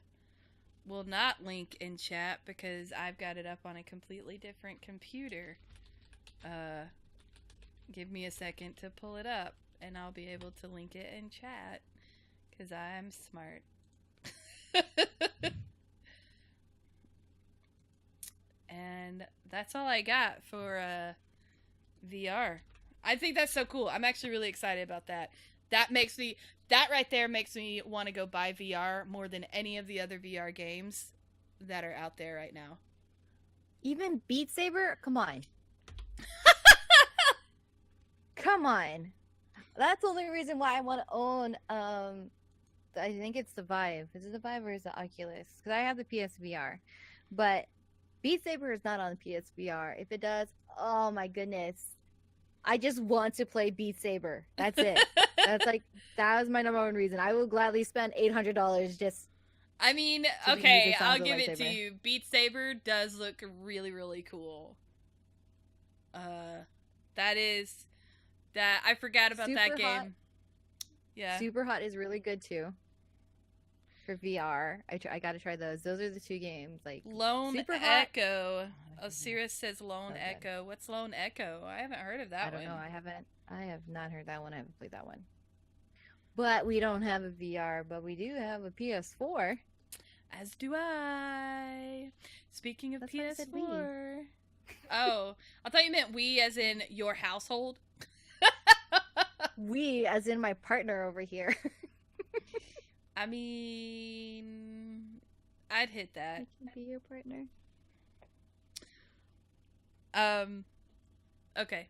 will not link in chat because I've got it up on a completely different computer. Give me a second to pull it up, and I'll be able to link it in chat because I'm smart. And that's all I got for VR. I think that's so cool. I'm actually really excited about that. That right there makes me want to go buy VR more than any of the other VR games that are out there right now. Even Beat Saber? Come on. Come on. That's the only reason why I want to own, I think it's the Vive. Is it the Vive or is it Oculus? Because I have the PSVR. But Beat Saber is not on the PSVR. If it does, oh my goodness. I just want to play Beat Saber. That's it. That's like that was my number one reason. I will gladly spend $800 just I mean, to use okay, the sounds I'll of give it to lightsaber. you. Beat Saber does look really, really cool. Uh, that is that I forgot about that Super hot. game. Yeah. Super hot is really good too for VR. I gotta try those. Those are the two games. Like Lone Super hot. Echo. Oh my goodness, Osiris says Lone so good. Echo. What's Lone Echo? I haven't heard of I that don't know. one. I haven't. I have not heard that one. I haven't played that one. But we don't have a VR. But we do have a PS4. As do I. Speaking of That's why I said we. PS4. Oh, I thought you meant we as in your household. We, as in my partner over here. I mean, I'd hit that. I can be your partner. Okay.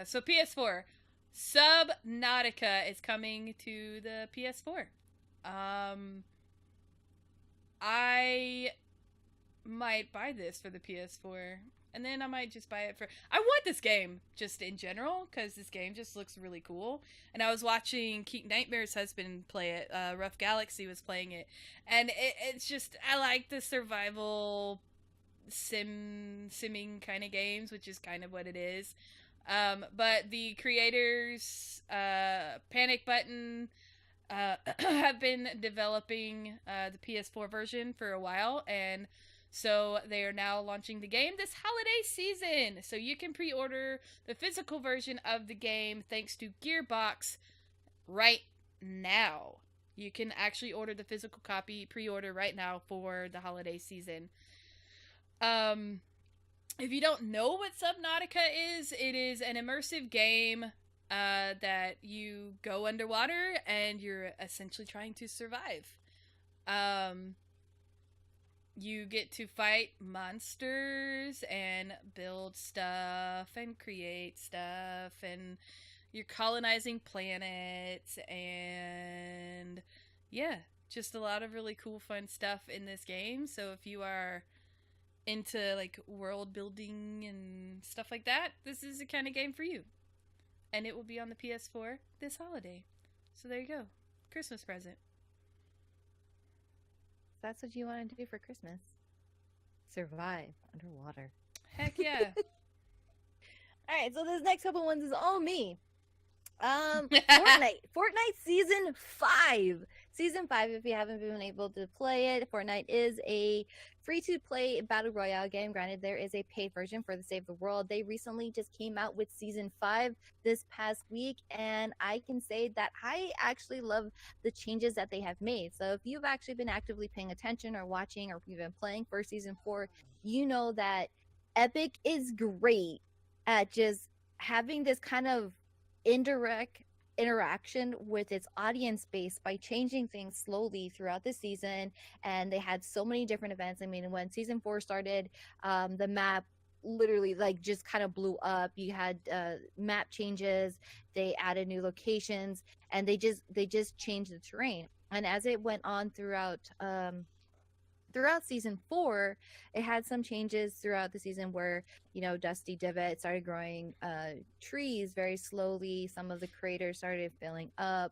So PS4. Subnautica is coming to the PS4. I might buy this for the PS4. And then I might just buy it for... I want this game, just in general, because this game just looks really cool. And I was watching Keith Nightmare's husband play it. Rough Galaxy was playing it. And it's just... I like the survival simming kind of games, which is kind of what it is. But the creators, Panic Button, have been developing the PS4 version for a while, and so they are now launching the game this holiday season. So you can pre-order the physical version of the game thanks to Gearbox right now. You can actually order the physical copy, pre-order right now for the holiday season. If you don't know what Subnautica is, it is an immersive game that you go underwater and you're essentially trying to survive. You get to fight monsters and build stuff and create stuff, and you're colonizing planets, and yeah, just a lot of really cool fun stuff in this game. So if you are into like world building and stuff like that, this is the kind of game for you. And it will be on the PS4 this holiday. So there you go. Christmas present. That's what you want to do for Christmas. Survive underwater. Heck yeah. All right, so this next couple ones is all me. Fortnite season 5. Season 5, if you haven't been able to play it, Fortnite is a free-to-play battle royale game. Granted, there is a paid version for the Save the World. They recently just came out with season 5 this past week, and I can say that I actually love the changes that they have made. So if you've actually been actively paying attention or watching, or if you've been playing for season 4, you know that Epic is great at just having this kind of indirect interaction with its audience base by changing things slowly throughout the season. And they had so many different events. I mean, when season 4 started, the map literally like just kind of blew up. You had map changes, they added new locations, and they just changed the terrain. And as it went on throughout season 4, it had some changes throughout the season where, you know, Dusty Divot started growing trees very slowly. Some of the craters started filling up.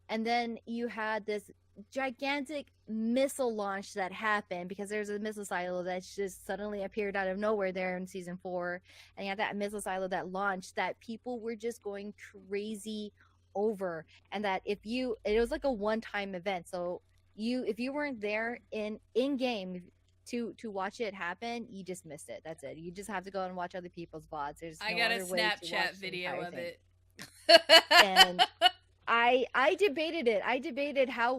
And then you had this gigantic missile launch that happened because there's a missile silo that just suddenly appeared out of nowhere there in season 4. And you had that missile silo that launched that people were just going crazy over. And that it was like a one-time event. So if you weren't there in game to watch it happen, you just missed it. That's it. You just have to go and watch other people's VODs. There's no I got a other way to Snapchat watch video of thing. it. And I debated it. I debated how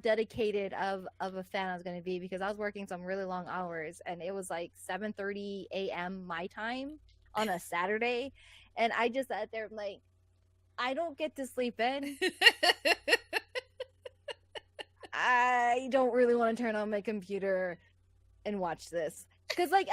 dedicated of a fan I was going to be, because I was working some really long hours, and it was like 7:30 a.m. my time on a Saturday, and I just sat there like, I don't get to sleep in. I don't really want to turn on my computer and watch this, because like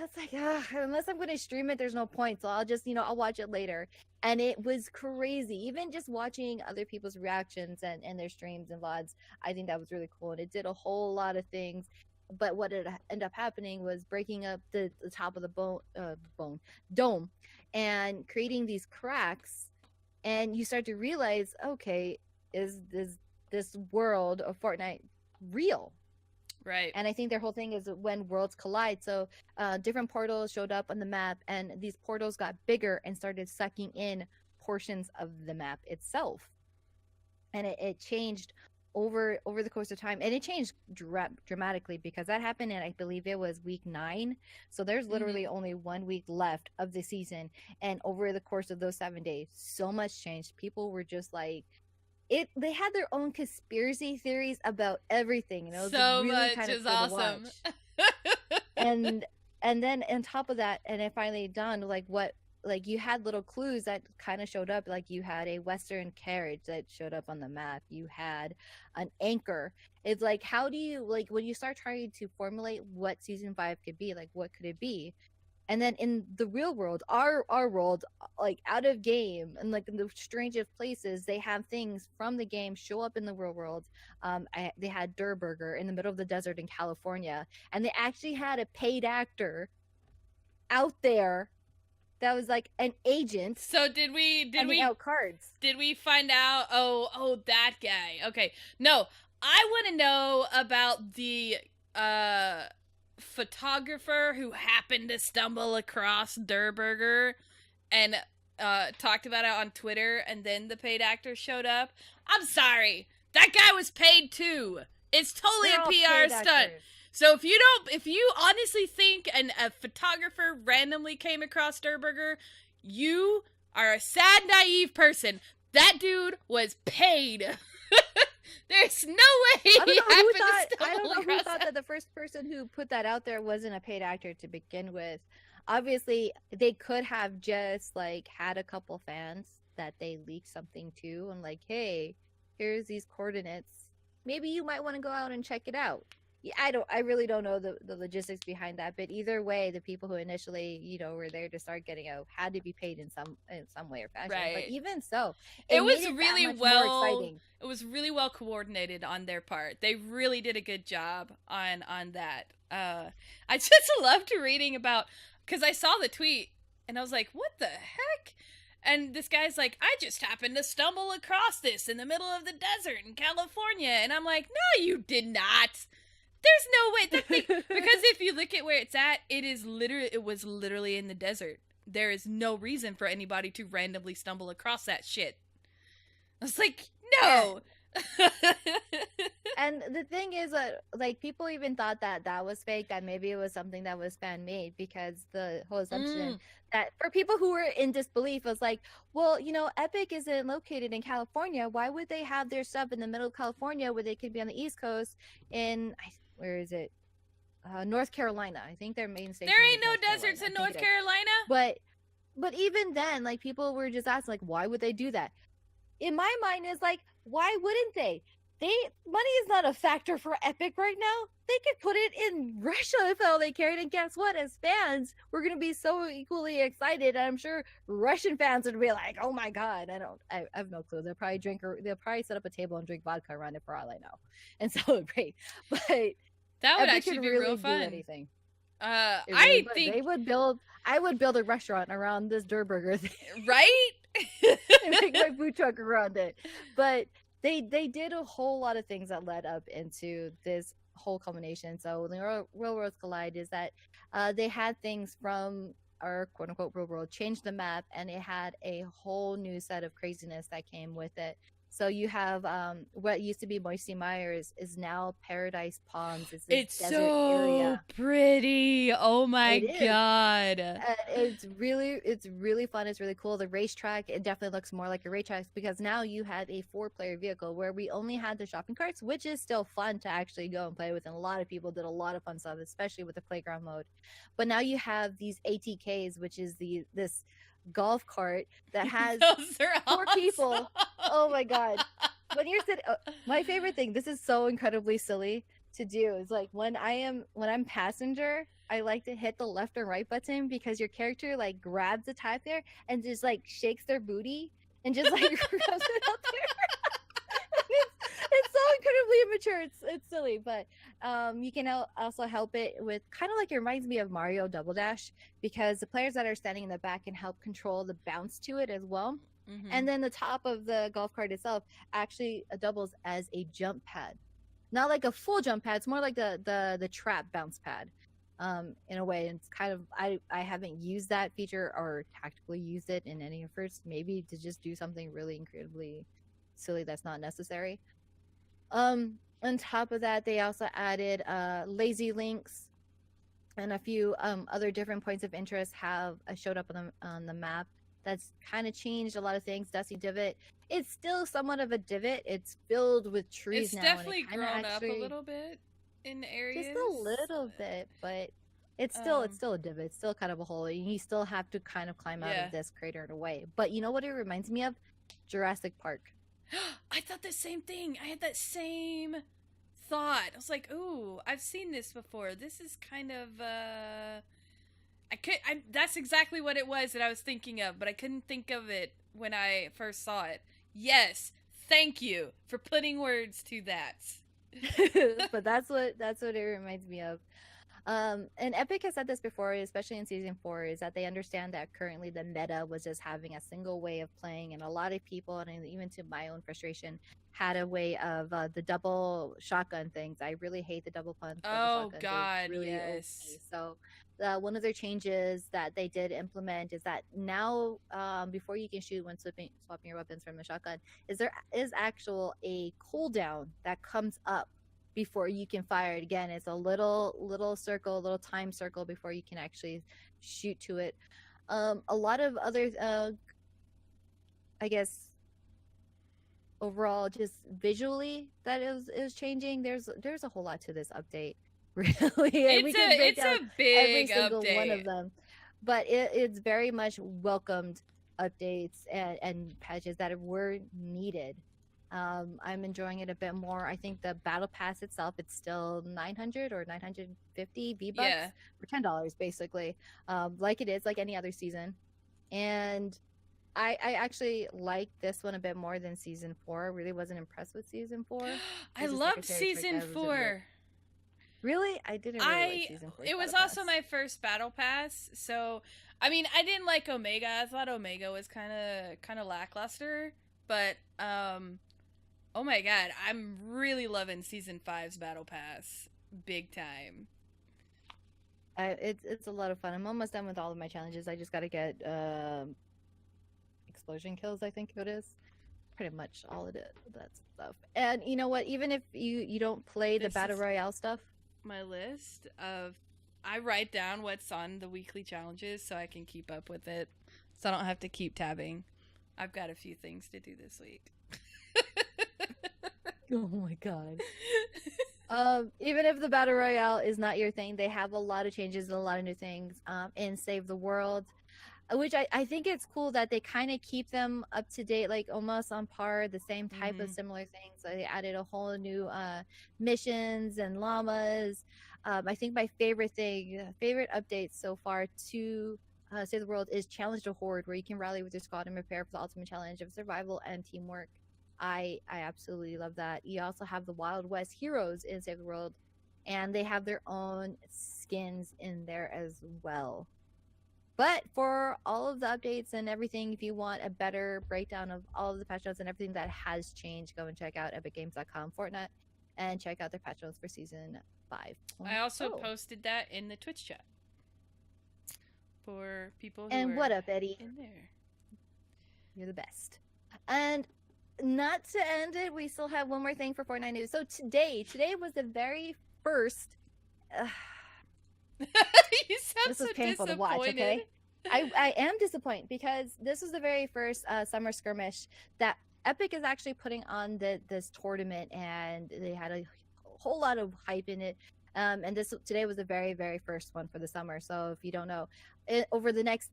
it's like unless I'm going to stream it, there's no point. So I'll just I'll watch it later. And it was crazy. Even just watching other people's reactions and their streams and VODs, I think that was really cool. And it did a whole lot of things. But what ended up happening was breaking up the top of the dome and creating these cracks and you start to realize, okay, is this world of Fortnite real? Right. And I think their whole thing is when worlds collide. So different portals showed up on the map, and these portals got bigger and started sucking in portions of the map itself. And it changed over the course of time, and it changed dramatically, because that happened in, I believe it was week 9. So there's literally only 1 week left of the season, and over the course of those 7 days, so much changed. People were just like, they had their own conspiracy theories about everything, and it was So really much kind of is cool awesome. to watch. And then on top of that, and it finally done, like you had little clues that kind of showed up. Like you had a Western carriage that showed up on the map, you had an anchor. It's like, how do you, like, when you start trying to formulate what season 5 could be, like what could it be? And then in the real world, our world, like out of game and like in the strangest places, they have things from the game show up in the real world. They had Durr Burger in the middle of the desert in California, and they actually had a paid actor out there that was like an agent. So did we out cards. Did we find out? Oh, that guy. Okay, no, I want to know about the photographer who happened to stumble across Durr Burger and talked about it on Twitter, and then the paid actor showed up. I'm sorry, that guy was paid too. It's totally a PR stunt. So if you honestly think a photographer randomly came across Durr Burger, you are a sad, naive person. That dude was paid. There's no way I don't know who thought that the first person who put that out there wasn't a paid actor to begin with. Obviously, they could have just like had a couple fans that they leaked something to, and like, hey, here's these coordinates. Maybe you might want to go out and check it out. Yeah, I really don't know the logistics behind that, but either way, the people who initially, were there to start getting out had to be paid in some way or fashion. Right. But even so, it was really well. It was really well coordinated on their part. They really did a good job on that. I just loved reading about, because I saw the tweet and I was like, what the heck? And this guy's like, I just happened to stumble across this in the middle of the desert in California, and I'm like, no, you did not. There's no way that thing, because if you look at where it's at, it was literally in the desert. There is no reason for anybody to randomly stumble across that shit. I was like, no. And the thing is that, like, people even thought that was fake, that maybe it was something that was fan made, because the whole assumption that for people who were in disbelief was like, well, Epic isn't located in California. Why would they have their stuff in the middle of California where they could be on the East Coast in, where is it? North Carolina. I think their main station. There ain't no deserts in North Carolina. But even then, like, people were just asking, like, why would they do that? In my mind, is like, why wouldn't they? Money is not a factor for Epic right now. They could put it in Russia if all they cared. And guess what? As fans, we're gonna be so equally excited. I'm sure Russian fans would be like, "Oh my god!" I have no clue. They'll probably set up a table and drink vodka around it for all I know, and celebrate. But that would actually be real fun. Anything. I think I would build a restaurant around this Durr Burger thing, right? And make my food truck around it. But they did a whole lot of things that led up into this whole culmination. So the real worlds collide is that they had things from our quote unquote real world change the map, and it had a whole new set of craziness that came with it. So you have what used to be Moisty Myers is now Paradise Palms. It's desert so area. Pretty. Oh my god. It's really fun. It's really cool. The racetrack, it definitely looks more like a racetrack, because now you have a 4-player vehicle, where we only had the shopping carts, which is still fun to actually go and play with. And a lot of people did a lot of fun stuff, especially with the playground mode. But now you have these ATKs, which is this golf cart that has 4 people. Oh my god. When you're sitting, my favorite thing, this is so incredibly silly to do, is like when I'm passenger, I like to hit the left or right button, because your character like grabs the tire there and just like shakes their booty and just like rubs it out there. It's so incredibly immature. It's silly, but you can also help it with kind of like, it reminds me of Mario Double Dash, because the players that are standing in the back can help control the bounce to it as well. Mm-hmm. And then the top of the golf cart itself actually doubles as a jump pad. Not like a full jump pad, it's more like the trap bounce pad. In a way, it's kind of I haven't used that feature or tactically used it in any efforts, maybe to just do something really incredibly silly that's not necessary. On top of that, they also added lazy links, and a few other different points of interest have showed up on the map. That's kind of changed a lot of things. Dusty Divot, it's still somewhat of a divot. It's filled with trees It's now, and it definitely kind of grown up a actually little bit in just a areas. little bit, but it's Um, still a divot. It's still kind of a hole. You still have to kind of climb out yeah. of this crater in a way. But you know what it reminds me of? Jurassic Park. I thought the same thing. I had that same thought. I was like, "Ooh, I've seen this before. This is kind of that's exactly what it was that I was thinking of, but I couldn't think of it when I first saw it. Yes, thank you for putting words to that. But that's what it reminds me of. And Epic has said this before, especially in season 4, is that they understand that currently the meta was just having a single way of playing, and a lot of people, and even to my own frustration, had a way of the double shotgun things. I really hate the double Oh shotguns. They're God, really yes. OP. So one of their changes that they did implement is that now, before you can shoot when swapping your weapons from a shotgun, is there is actual a cooldown that comes up before you can fire it again. It's a little circle, a little time circle before you can actually shoot to it. A lot of other, I guess, overall, just visually, that it was changing. There's a whole lot to this update, really, and we can break It's down a every big single one of update. them. But it's very much welcomed updates and patches that were needed. I'm enjoying it a bit more. I think the battle pass itself, it's still 900 or 950 V-Bucks Yeah. for $10 basically, like it is like any other season. And I actually like this one a bit more than season 4. I really wasn't impressed with season 4. I As a loved secretary trick, season I was a bit 4. really. I didn't really like I season 4's it was battle also pass. my first battle pass, so I mean I didn't like Omega. I thought Omega was kinda lackluster, but oh my god, I'm really loving season five's battle pass. Big time. It's a lot of fun. I'm almost done with all of my challenges. I just got to get explosion kills, I think it is. Pretty much all it is, that stuff. And you know what? Even if you don't play the This battle is royale stuff, my list of I write down what's on the weekly challenges so I can keep up with it. So I don't have to keep tabbing. I've got a few things to do this week. oh my god. Even if the battle royale is not your thing, they have a lot of changes and a lot of new things in Save the World, which I think it's cool that they kind of keep them up to date, like almost on par, the same type of similar things. So they added a whole new missions and llamas. I think my favorite update so far to Save the World is Challenge the Horde, where you can rally with your squad and prepare for the ultimate challenge of survival and teamwork. I absolutely love that. You also have the Wild West heroes in Save the World, and they have their own skins in there as well. But for all of the updates and everything, if you want a better breakdown of all of the patch notes and everything that has changed, go and check out epicgames.com Fortnite and check out their patch notes for season 5. I also posted that in the Twitch chat for people who and are what up, Eddie? in there. You're the best. And not to end it, we still have one more thing for Fortnite news. So today was the very first. You sound This so was painful to watch. Okay, I am disappointed because this was the very first summer skirmish that Epic is actually putting on this tournament, and they had a whole lot of hype in it. And today was the very first one for the summer. So if you don't know, over the next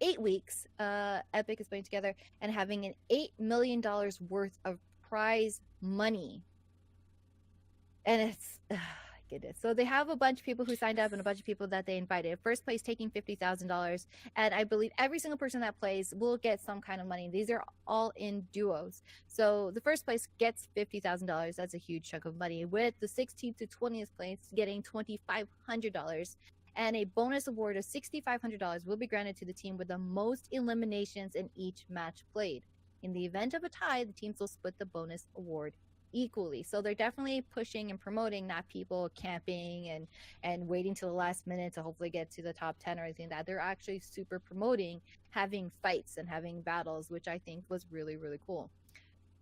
8 weeks, Epic is putting together and having an $8 million worth of prize money. And it's, goodness. So they have a bunch of people who signed up and a bunch of people that they invited. First place taking $50,000. And I believe every single person that plays will get some kind of money. These are all in duos. So the first place gets $50,000. That's a huge chunk of money. With the 16th to 20th place getting $2,500. and a bonus award of $6,500 will be granted to the team with the most eliminations in each match played. In the event of a tie, the teams will split the bonus award equally. So they're definitely pushing and promoting, not people camping and waiting till the last minute to hopefully get to the top 10 or anything like that. They're actually super promoting having fights and having battles, which I think was really, really cool.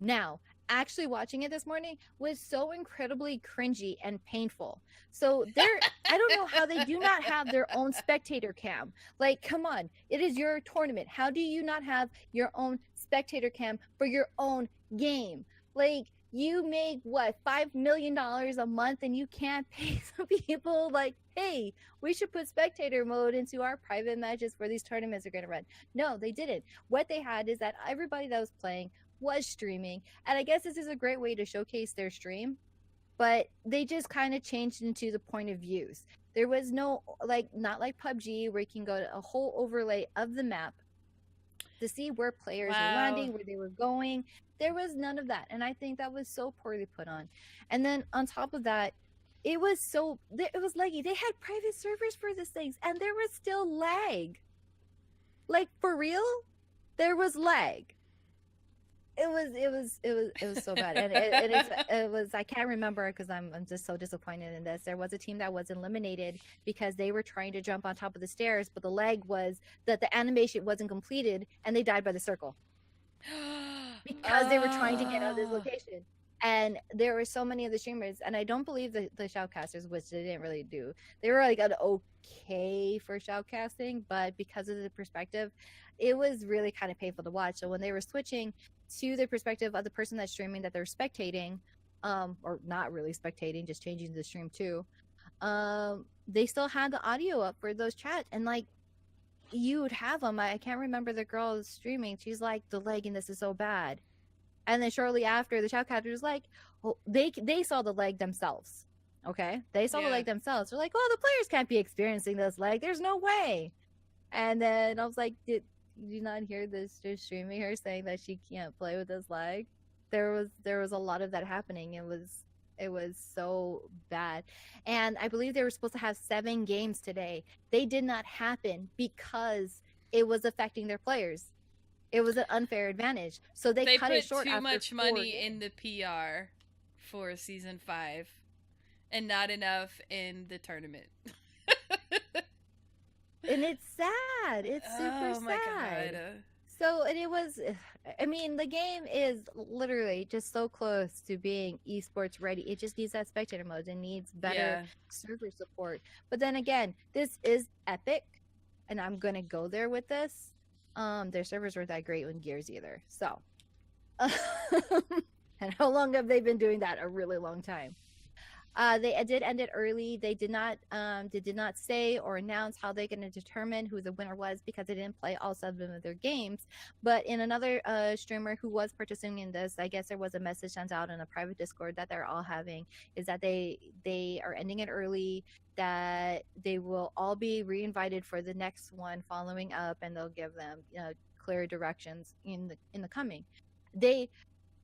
Now, actually watching it this morning was so incredibly cringy and painful. So I don't know how they do not have their own spectator cam. Like, come on, it is your tournament. How do you not have your own spectator cam for your own game? Like, you make what, $5 million a month, and you can't pay some people like, hey, we should put spectator mode into our private matches where these tournaments are going to run. No, they didn't. What they had is that everybody that was playing was streaming, and I guess this is a great way to showcase their stream, but they just kind of changed into the point of views. There was no, like, not like PUBG where you can go to a whole overlay of the map to see where players were landing, where they were going. There was none of that, and I think that was so poorly put on. And then on top of that, it was laggy. They had private servers for these things, and there was still lag. Like, for real, there was lag. It was so bad, and it was. I can't remember because I'm just so disappointed in this. There was a team that was eliminated because they were trying to jump on top of the stairs, but the lag was that the animation wasn't completed, and they died by the circle because they were trying to get out of this location. And there were so many of the streamers, and I don't believe the shoutcasters, which they didn't really do. They were like an okay for shoutcasting, but because of the perspective, it was really kind of painful to watch. So when they were switching to the perspective of the person that's streaming that they're spectating, or not really spectating, just changing the stream too, they still had the audio up for those chats, and like you would have them. I can't remember the girl streaming. She's like, the lag in this is so bad. And then shortly after, the shoutcaster was like, oh, they saw the lag themselves. Okay? They saw the lag themselves. They're like, oh, the players can't be experiencing this lag. There's no way. And then I was like, did you not hear this just streaming her saying that she can't play with this lag? There was a lot of that happening. It was so bad. And I believe they were supposed to have 7 games today. They did not happen because it was affecting their players. It was an unfair advantage. So they cut it short. They put too much money in the PR for season 5 and not enough in the tournament. And it's sad. It's super sad. God. So, and it was, I mean, the game is literally just so close to being esports ready. It just needs that spectator mode. It needs better server support. But then again, this is Epic, and I'm going to go there with this. Their servers weren't that great when Gears either. So, and how long have they been doing that? A really long time. They did end it early. They did not say or announce how they're going to determine who the winner was because they didn't play all 7 of their games. But in another streamer who was participating in this, I guess there was a message sent out in a private Discord that they're all having, is that they are ending it early, that they will all be reinvited for the next one following up, and they'll give them clear directions in the coming.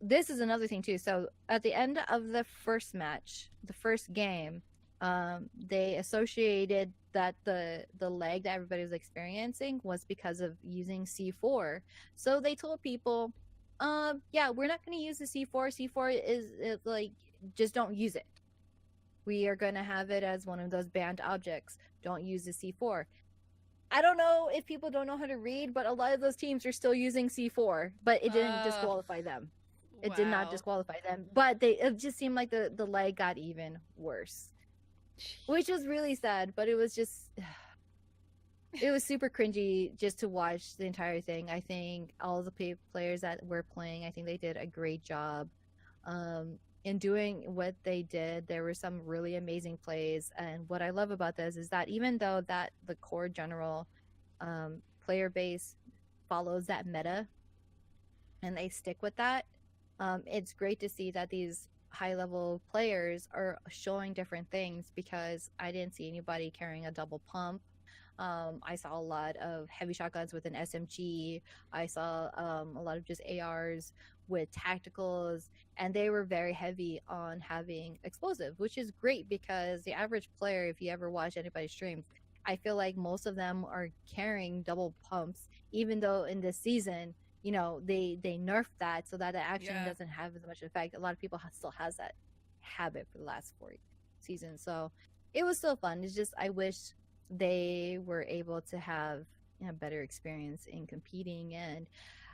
This is another thing too. So at the end of the first match, the first game, they associated that the lag that everybody was experiencing was because of using C4. So they told people, yeah, we're not going to use the C4. C4 is like, just don't use it. We are going to have it as one of those banned objects. Don't use the C4. I don't know if people don't know how to read, but a lot of those teams are still using C4, but it didn't disqualify them. It did not disqualify them, but it just seemed like the lag got even worse, which was really sad. But it was just, it was super cringy just to watch the entire thing. I think all the players that were playing, I think they did a great job in doing what they did. There were some really amazing plays, and what I love about this is that even though that the core general player base follows that meta and they stick with that, it's great to see that these high-level players are showing different things, because I didn't see anybody carrying a double pump. I saw a lot of heavy shotguns with an SMG. I saw a lot of just ARs with tacticals, and they were very heavy on having explosive, which is great because the average player, if you ever watch anybody stream, I feel like most of them are carrying double pumps, even though in this season, you know, they nerfed that so that it actually Yeah. doesn't have as much effect. A lot of people still has that habit for the last 4 seasons, so it was still fun. It's just I wish they were able to have, you know, better experience in competing. And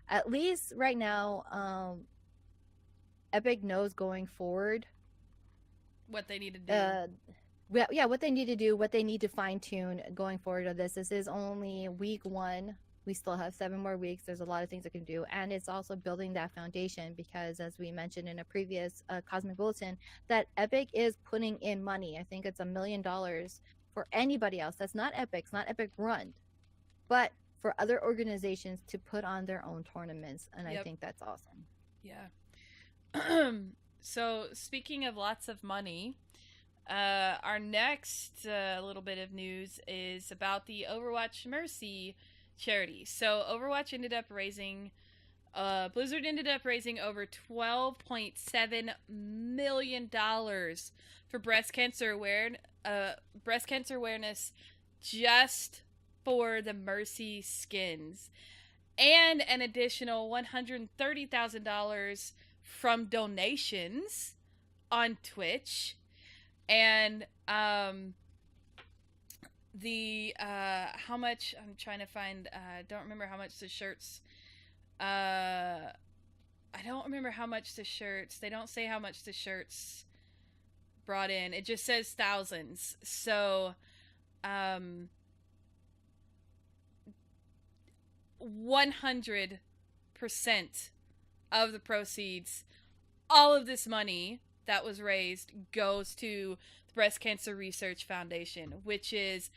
at least right now, Epic knows going forward, What they need to do. yeah, what they need to do, what they need to fine tune going forward of this. This is only week 1. We still have 7 more weeks. There's a lot of things I can do, and it's also building that foundation because, as we mentioned in a previous Cosmic Bulletin, that Epic is putting in money. I think it's $1 million for anybody else. That's not Epic's, not Epic Run, but for other organizations to put on their own tournaments, and I think that's awesome. Yeah. So speaking of lots of money, our next little bit of news is about the Overwatch Mercy charity. So Overwatch ended up raising, Blizzard ended up raising over $12.7 million for breast cancer awareness just for the Mercy skins, and an additional $130,000 from donations on Twitch. And the how much, I'm trying to find, don't remember how much the shirts, I don't remember how much the shirts, they don't say how much the shirts brought in. It just says thousands. So 100% of the proceeds, all of this money that was raised, goes to the Breast Cancer Research Foundation, which is,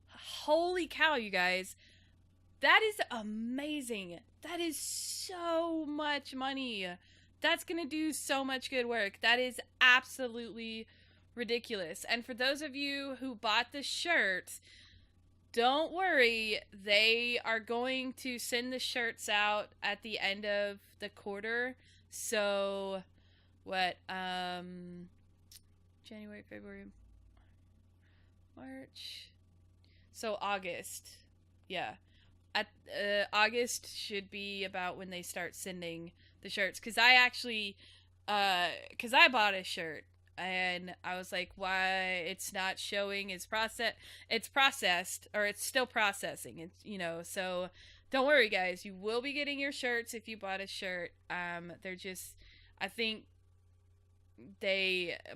holy cow, you guys, that is amazing. That is so much money. That's gonna do so much good work. That is absolutely ridiculous. And for those of you who bought the shirt, don't worry, they are going to send the shirts out at the end of the quarter. So what, January, February, March, so August. Yeah, at August should be about when they start sending the shirts, because I actually because I bought a shirt and I was like, why it's not showing? It's processed, or it's still processing. It's, you know, so don't worry, guys, you will be getting your shirts if you bought a shirt. They're just, I think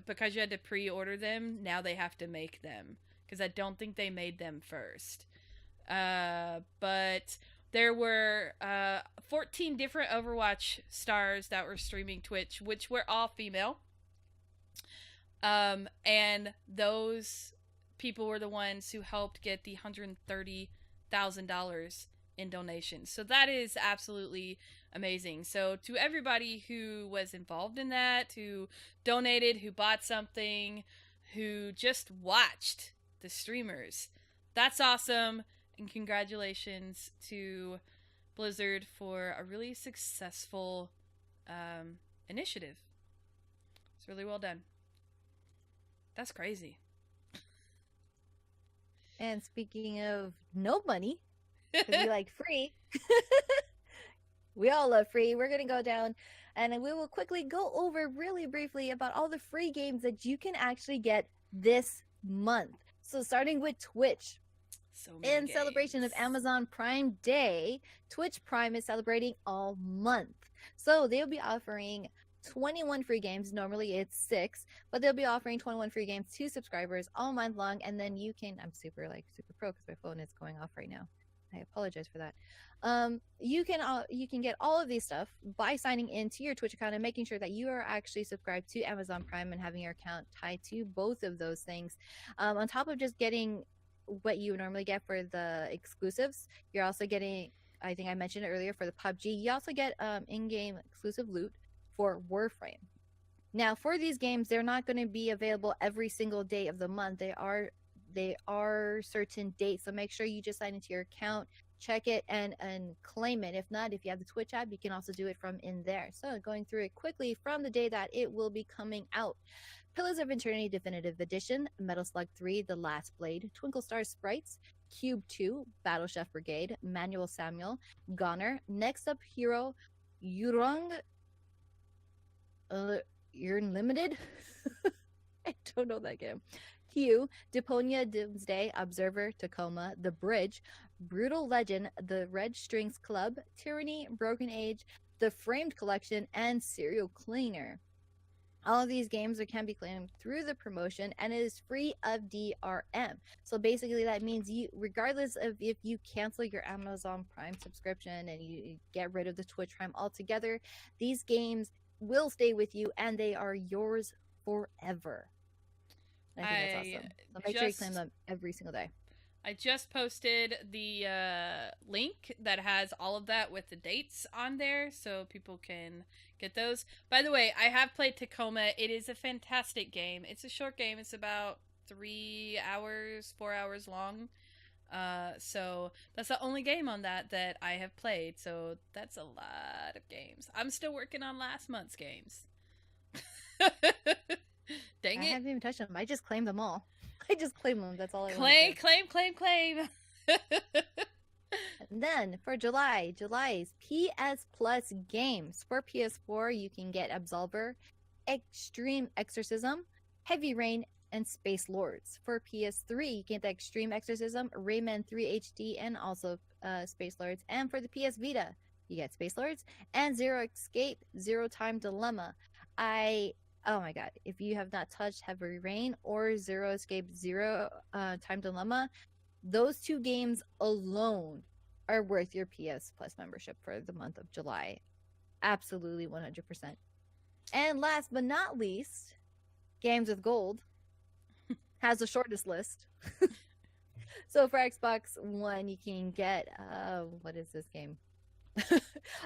because you had to pre-order them, now they have to make them, because I don't think they made them first. But there were 14 different Overwatch stars that were streaming Twitch, which were all female. And those people were the ones who helped get the $130,000 in donations. So that is absolutely amazing. So to everybody who was involved in that, who donated, who bought something, who just watched the streamers, that's awesome. And congratulations to Blizzard for a really successful initiative. It's really well done. That's crazy. And speaking of no money, because we like free, we all love free. We're going to go down and we will quickly go over really briefly about all the free games that you can actually get this month. So starting with Twitch. So many in games. Celebration of Amazon Prime Day, Twitch Prime is celebrating all month. So they'll be offering 21 free games. Normally it's 6, but they'll be offering 21 free games to subscribers all month long. And then you can, I'm super pro because my phone is going off right now. I apologize for that. You can get all of these stuff by signing into your Twitch account and making sure that you are actually subscribed to Amazon Prime and having your account tied to both of those things. On top of just getting what you normally get for the exclusives, you're also getting, I think I mentioned it earlier, for the PUBG, you also get in-game exclusive loot for Warframe. Now, for these games, they're not going to be available every single day of the month. They are certain dates, so make sure you just sign into your account, check it, and claim it. If not, if you have the Twitch app, you can also do it from in there. So going through it quickly from the day that it will be coming out. Pillars of Eternity Definitive Edition, Metal Slug 3, The Last Blade, Twinkle Star Sprites, Cube 2, Battle Chef Brigade, Manuel Samuel, Goner, Next Up Hero, Yurong, You're Limited. I don't know that game. Q, Deponia Doomsday, Observer, Tacoma, The Bridge, Brutal Legend, The Red Strings Club, Tyranny, Broken Age, The Framed Collection, and Serial Cleaner. All of these games can be claimed through the promotion, and it is free of DRM. So basically that means you, regardless of if you cancel your Amazon Prime subscription and you get rid of the Twitch Prime altogether, these games will stay with you and they are yours forever. I think that's awesome. So make sure you claim them every single day. I just posted the link that has all of that with the dates on there, so people can get those. By the way, I have played Tacoma. It is a fantastic game. It's a short game. It's about 3 hours, 4 hours long. So that's the only game on that I have played. So that's a lot of games. I'm still working on last month's games. Dang it. I haven't even touched them. I just claimed them all. I just claimed them. That's all I claim. And then for July's PS Plus games. For PS4, you can get Absolver, Extreme Exorcism, Heavy Rain, and Space Lords. For PS3, you get the Extreme Exorcism, Rayman 3 HD, and also Space Lords. And for the PS Vita, you get Space Lords and Zero Escape, Zero Time Dilemma. Oh my god, if you have not touched Heavy Rain or Zero Escape, Zero Time Dilemma, those two games alone are worth your PS Plus membership for the month of July. Absolutely 100%. And last but not least, Games with Gold has the shortest list. So for Xbox One, you can get, what is this game?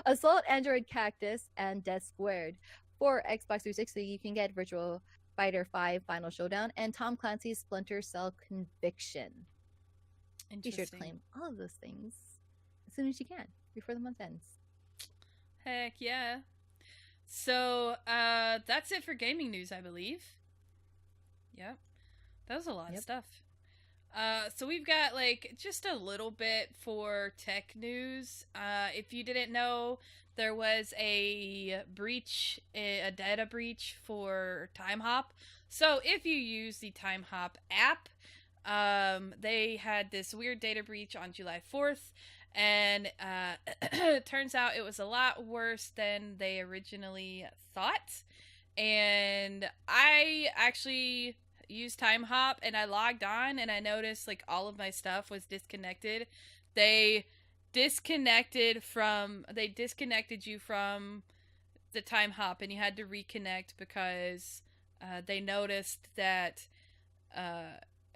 Assault Android Cactus and Death Squared. For Xbox 360, you can get Virtual Fighter 5 Final Showdown and Tom Clancy's Splinter Cell Conviction. Be sure to claim all of those things as soon as you can before the month ends. Heck yeah. So that's it for gaming news, I believe. Yep. That was a lot of stuff. So we've got just a little bit for tech news. If you didn't know, there was a breach, a data breach for TimeHop. So if you use the TimeHop app, they had this weird data breach on July 4th. And it turns out it was a lot worse than they originally thought. And I actually used TimeHop and I logged on and I noticed all of my stuff was disconnected. They disconnected you from the TimeHop and you had to reconnect because they noticed that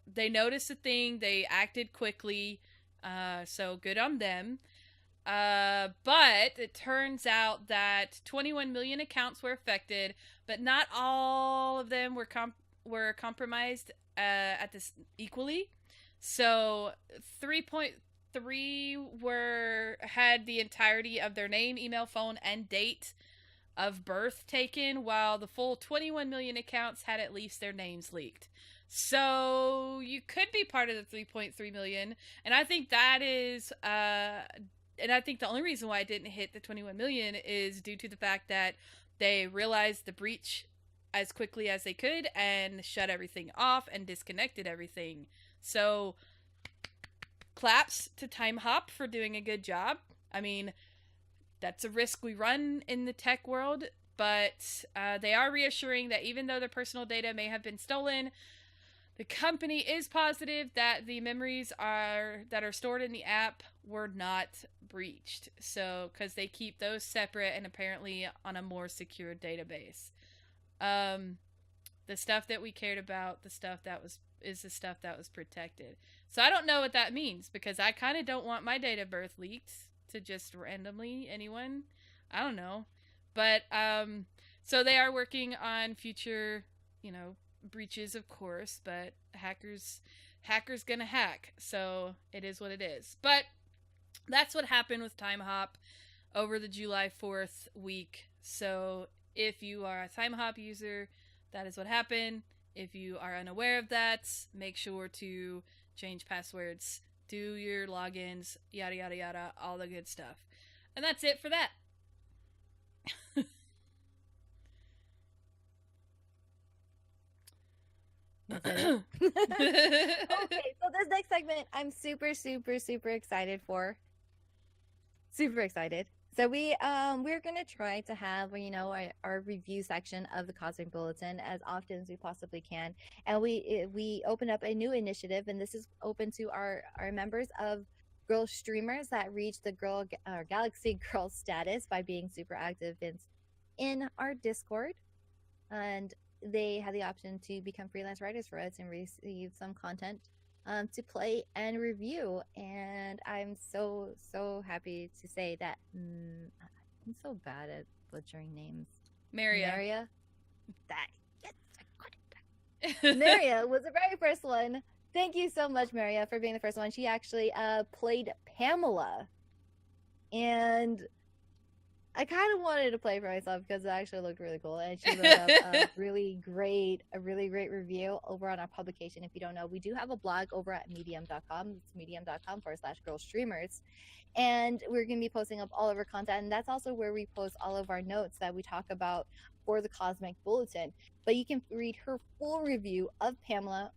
they noticed a thing. They acted quickly, so good on them. But it turns out that 21 million accounts were affected, but not all of them were compromised at this equally. So 3.3 had the entirety of their name, email, phone, and date of birth taken, while the full 21 million accounts had at least their names leaked. So you could be part of the 3.3 million, and I think that is and I think the only reason why it didn't hit the 21 million is due to the fact that they realized the breach as quickly as they could and shut everything off and disconnected everything. So claps to TimeHop for doing a good job. I mean, that's a risk we run in the tech world, but they are reassuring that even though their personal data may have been stolen, the company is positive that the memories that are stored in the app were not breached. So, because they keep those separate and apparently on a more secure database. The stuff that we cared about, the stuff that was protected. So I don't know what that means because I kind of don't want my date of birth leaked to just randomly anyone. I don't know. But so they are working on future, breaches, of course, but hackers gonna hack. So it is what it is. But that's what happened with TimeHop over the July 4th week. So if you are a TimeHop user, That is what happened. If you are unaware of that, make sure to change passwords, do your logins, yada yada yada, all the good stuff. And that's it for that. Okay, so this next segment I'm super excited for. Super excited. So we're gonna try to have our review section of the Cosmic Bulletin as often as we possibly can, and we open up a new initiative, and this is open to our members of GirlStreamers that reach the Galaxy Girl status by being super active in our Discord, and they have the option to become freelance writers for us and receive some content to play and review. And I'm so happy to say that I'm so bad at butchering names. Maria. Maria was the very first one. Thank you so much, Maria, for being the first one. She actually played Pamela, and I kind of wanted to play for myself because it actually looked really cool, and she wrote up a really great review over on our publication. If you don't know, we do have a blog over at medium.com. It's medium.com/girlstreamers, and we're going to be posting up all of our content, and that's also where we post all of our notes that we talk about for the Cosmic Bulletin. But you can read her full review of Pamela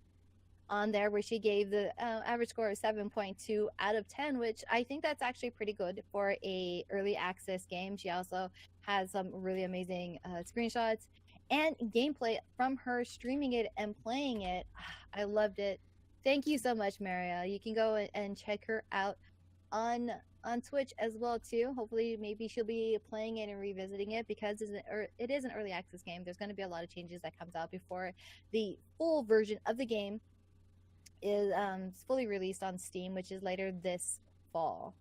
on there, where she gave the average score of 7.2 out of 10, which I think that's actually pretty good for a early access game. She also has some really amazing screenshots and gameplay from her streaming it and playing it. I loved it. Thank you so much, Maria. You can go and check her out on Twitch as well too. Hopefully maybe she'll be playing it and revisiting it, because it is an early access game. There's going to be a lot of changes that comes out before the full version of the game is fully released on Steam, which is later this fall.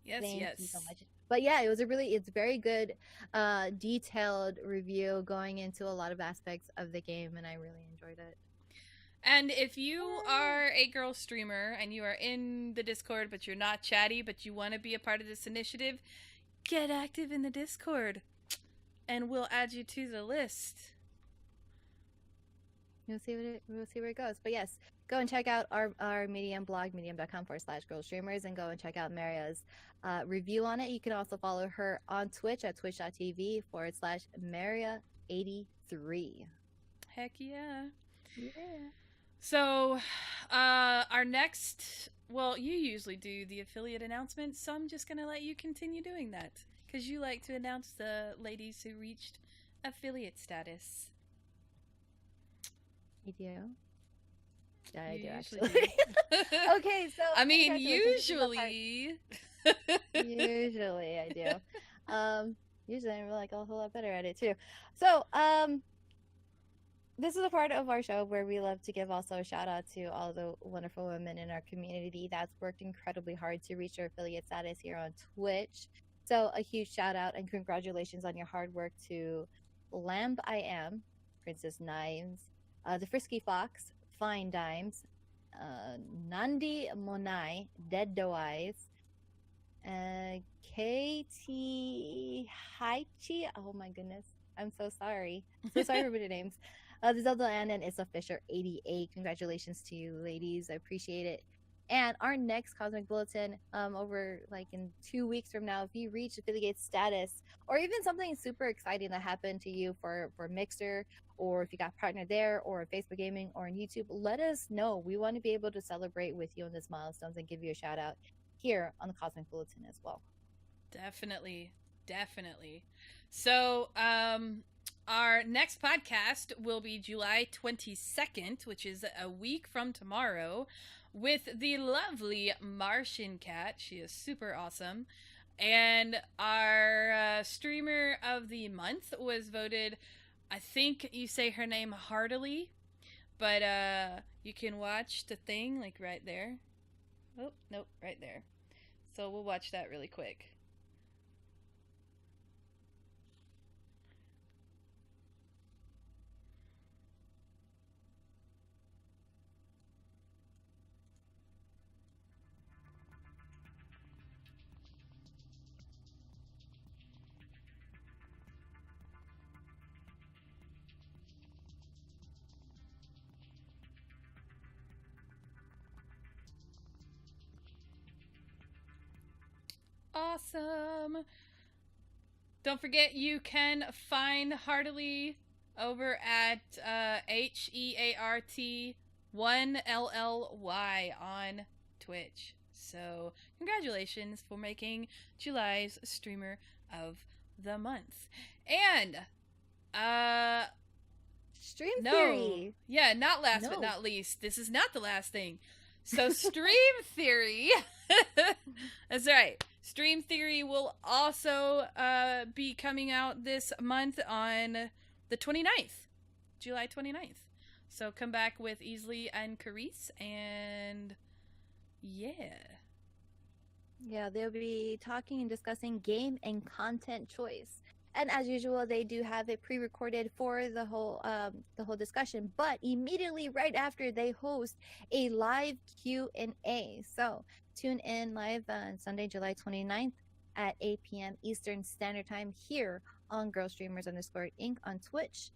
Thank you so much. But yeah, it's very good, detailed review going into a lot of aspects of the game, and I really enjoyed it. And if you are a girl streamer and you are in the Discord, but you're not chatty, but you want to be a part of this initiative, get active in the Discord, and we'll add you to the list. We'll see where it goes. But yes, go and check out our Medium blog, medium.com/girlstreamers, and go and check out Maria's review on it. You can also follow her on Twitch at twitch.tv/Maria83. Heck yeah. Yeah. So, our next, well, you usually do the affiliate announcements, so I'm just going to let you continue doing that, because you like to announce the ladies who reached affiliate status. You do? Yeah, I do, actually. Okay, so I mean, usually. Usually I do. Usually I'm like a whole lot better at it too. So, this is a part of our show where we love to give also a shout out to all the wonderful women in our community that's worked incredibly hard to reach their affiliate status here on Twitch. So a huge shout out and congratulations on your hard work to Lamb I Am, Princess Knives, the Frisky Fox, Fine Dimes, Nandi Monai, Dead Doe Eyes, KT Haichi. Oh my goodness. I'm so sorry. So sorry for the names. The Zelda Land, and Issa Fisher 88. Congratulations to you, ladies. I appreciate it. And our next Cosmic Bulletin, over like in 2 weeks from now, if you reach affiliate status, or even something super exciting that happened to you for Mixer, or if you got partnered there, or Facebook Gaming, or on YouTube, let us know. We want to be able to celebrate with you on this milestones and give you a shout out here on the Cosmic Bulletin as well. Definitely. So, our next podcast will be July 22nd, which is a week from tomorrow, with the lovely Martian Cat. She is super awesome. And our streamer of the month was voted, I think you say her name heartily, but you can watch the thing like right there. Oh, nope, right there. So we'll watch that really quick. Awesome. Don't forget you can find Heartily over at HEART1LLY on Twitch. So, congratulations for making July's Streamer of the Month. And, Stream no. Theory. Yeah, not last but not least. This is not the last thing. So, Stream Theory. That's right. Stream Theory will also be coming out this month on the 29th, July 29th. So come back with Easley and Carice, and yeah. Yeah, they'll be talking and discussing game and content choice. And as usual, they do have it pre-recorded for the whole discussion. But immediately right after, they host a live Q&A. So tune in live on Sunday, July 29th at 8 p.m. Eastern Standard Time here on GirlStreamers_Inc. on Twitch.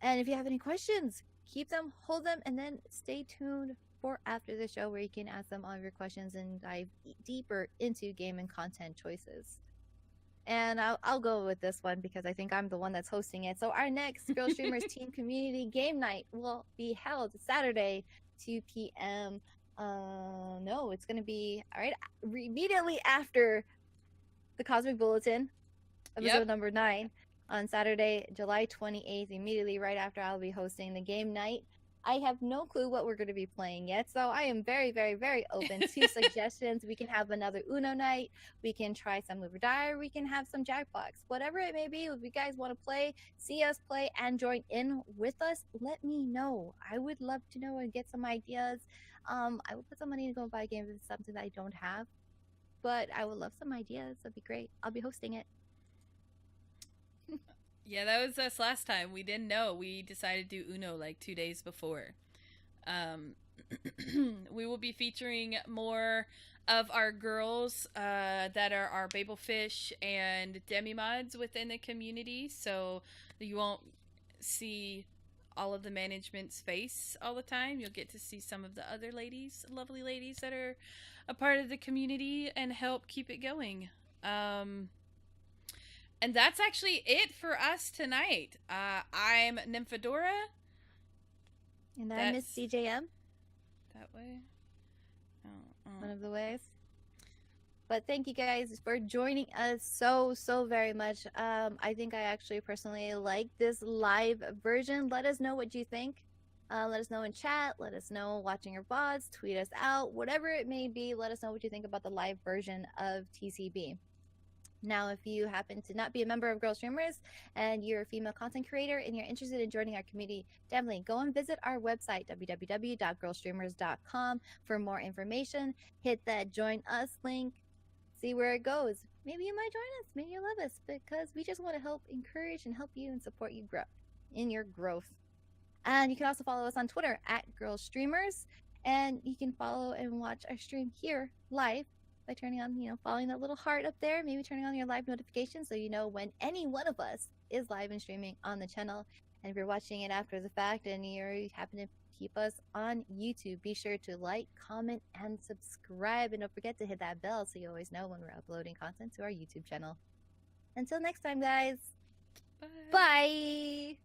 And if you have any questions, keep them, hold them, and then stay tuned for after the show where you can ask them all of your questions and dive deeper into game and content choices. And I'll go with this one because I think I'm the one that's hosting it. So our next Girl Streamers Team Community Game Night will be held Saturday, 2 p.m. No, it's going to be immediately after the Cosmic Bulletin, episode number 9, on Saturday, July 28th. Immediately right after, I'll be hosting the game night. I have no clue what we're going to be playing yet, so I am very, very, very open to suggestions. We can have another Uno night. We can try some Live or Die. We can have some Jackbox. Whatever it may be, if you guys want to play, see us play, and join in with us, let me know. I would love to know and get some ideas. I will put some money to go buy a game if it's something that I don't have, but I would love some ideas. That'd be great. I'll be hosting it. Yeah, that was us last time. We didn't know. We decided to do Uno like 2 days before. We will be featuring more of our girls that are our Babelfish and Demi-mods within the community, so you won't see all of the management's face all the time. You'll get to see some of the other ladies, lovely ladies that are a part of the community and help keep it going. And that's actually it for us tonight. I'm Nymphodora. And I'm Miss CJM. That way? One of the ways. But thank you guys for joining us so very much. I think I actually personally like this live version. Let us know what you think. Let us know in chat. Let us know watching your VODs. Tweet us out. Whatever it may be, let us know what you think about the live version of TCB. Now, if you happen to not be a member of GirlStreamers and you're a female content creator and you're interested in joining our community, definitely go and visit our website, www.girlstreamers.com, for more information. Hit that Join Us link. See where it goes. Maybe you might join us. Maybe you love us, because we just want to help encourage and help you and support you grow in your growth. And you can also follow us on Twitter at GirlStreamers. And you can follow and watch our stream here live by turning on, following that little heart up there, maybe turning on your live notifications so you know when any one of us is live and streaming on the channel. And if you're watching it after the fact and you happen to keep us on YouTube, be sure to like, comment, and subscribe. And don't forget to hit that bell so you always know when we're uploading content to our YouTube channel. Until next time, guys. Bye. Bye.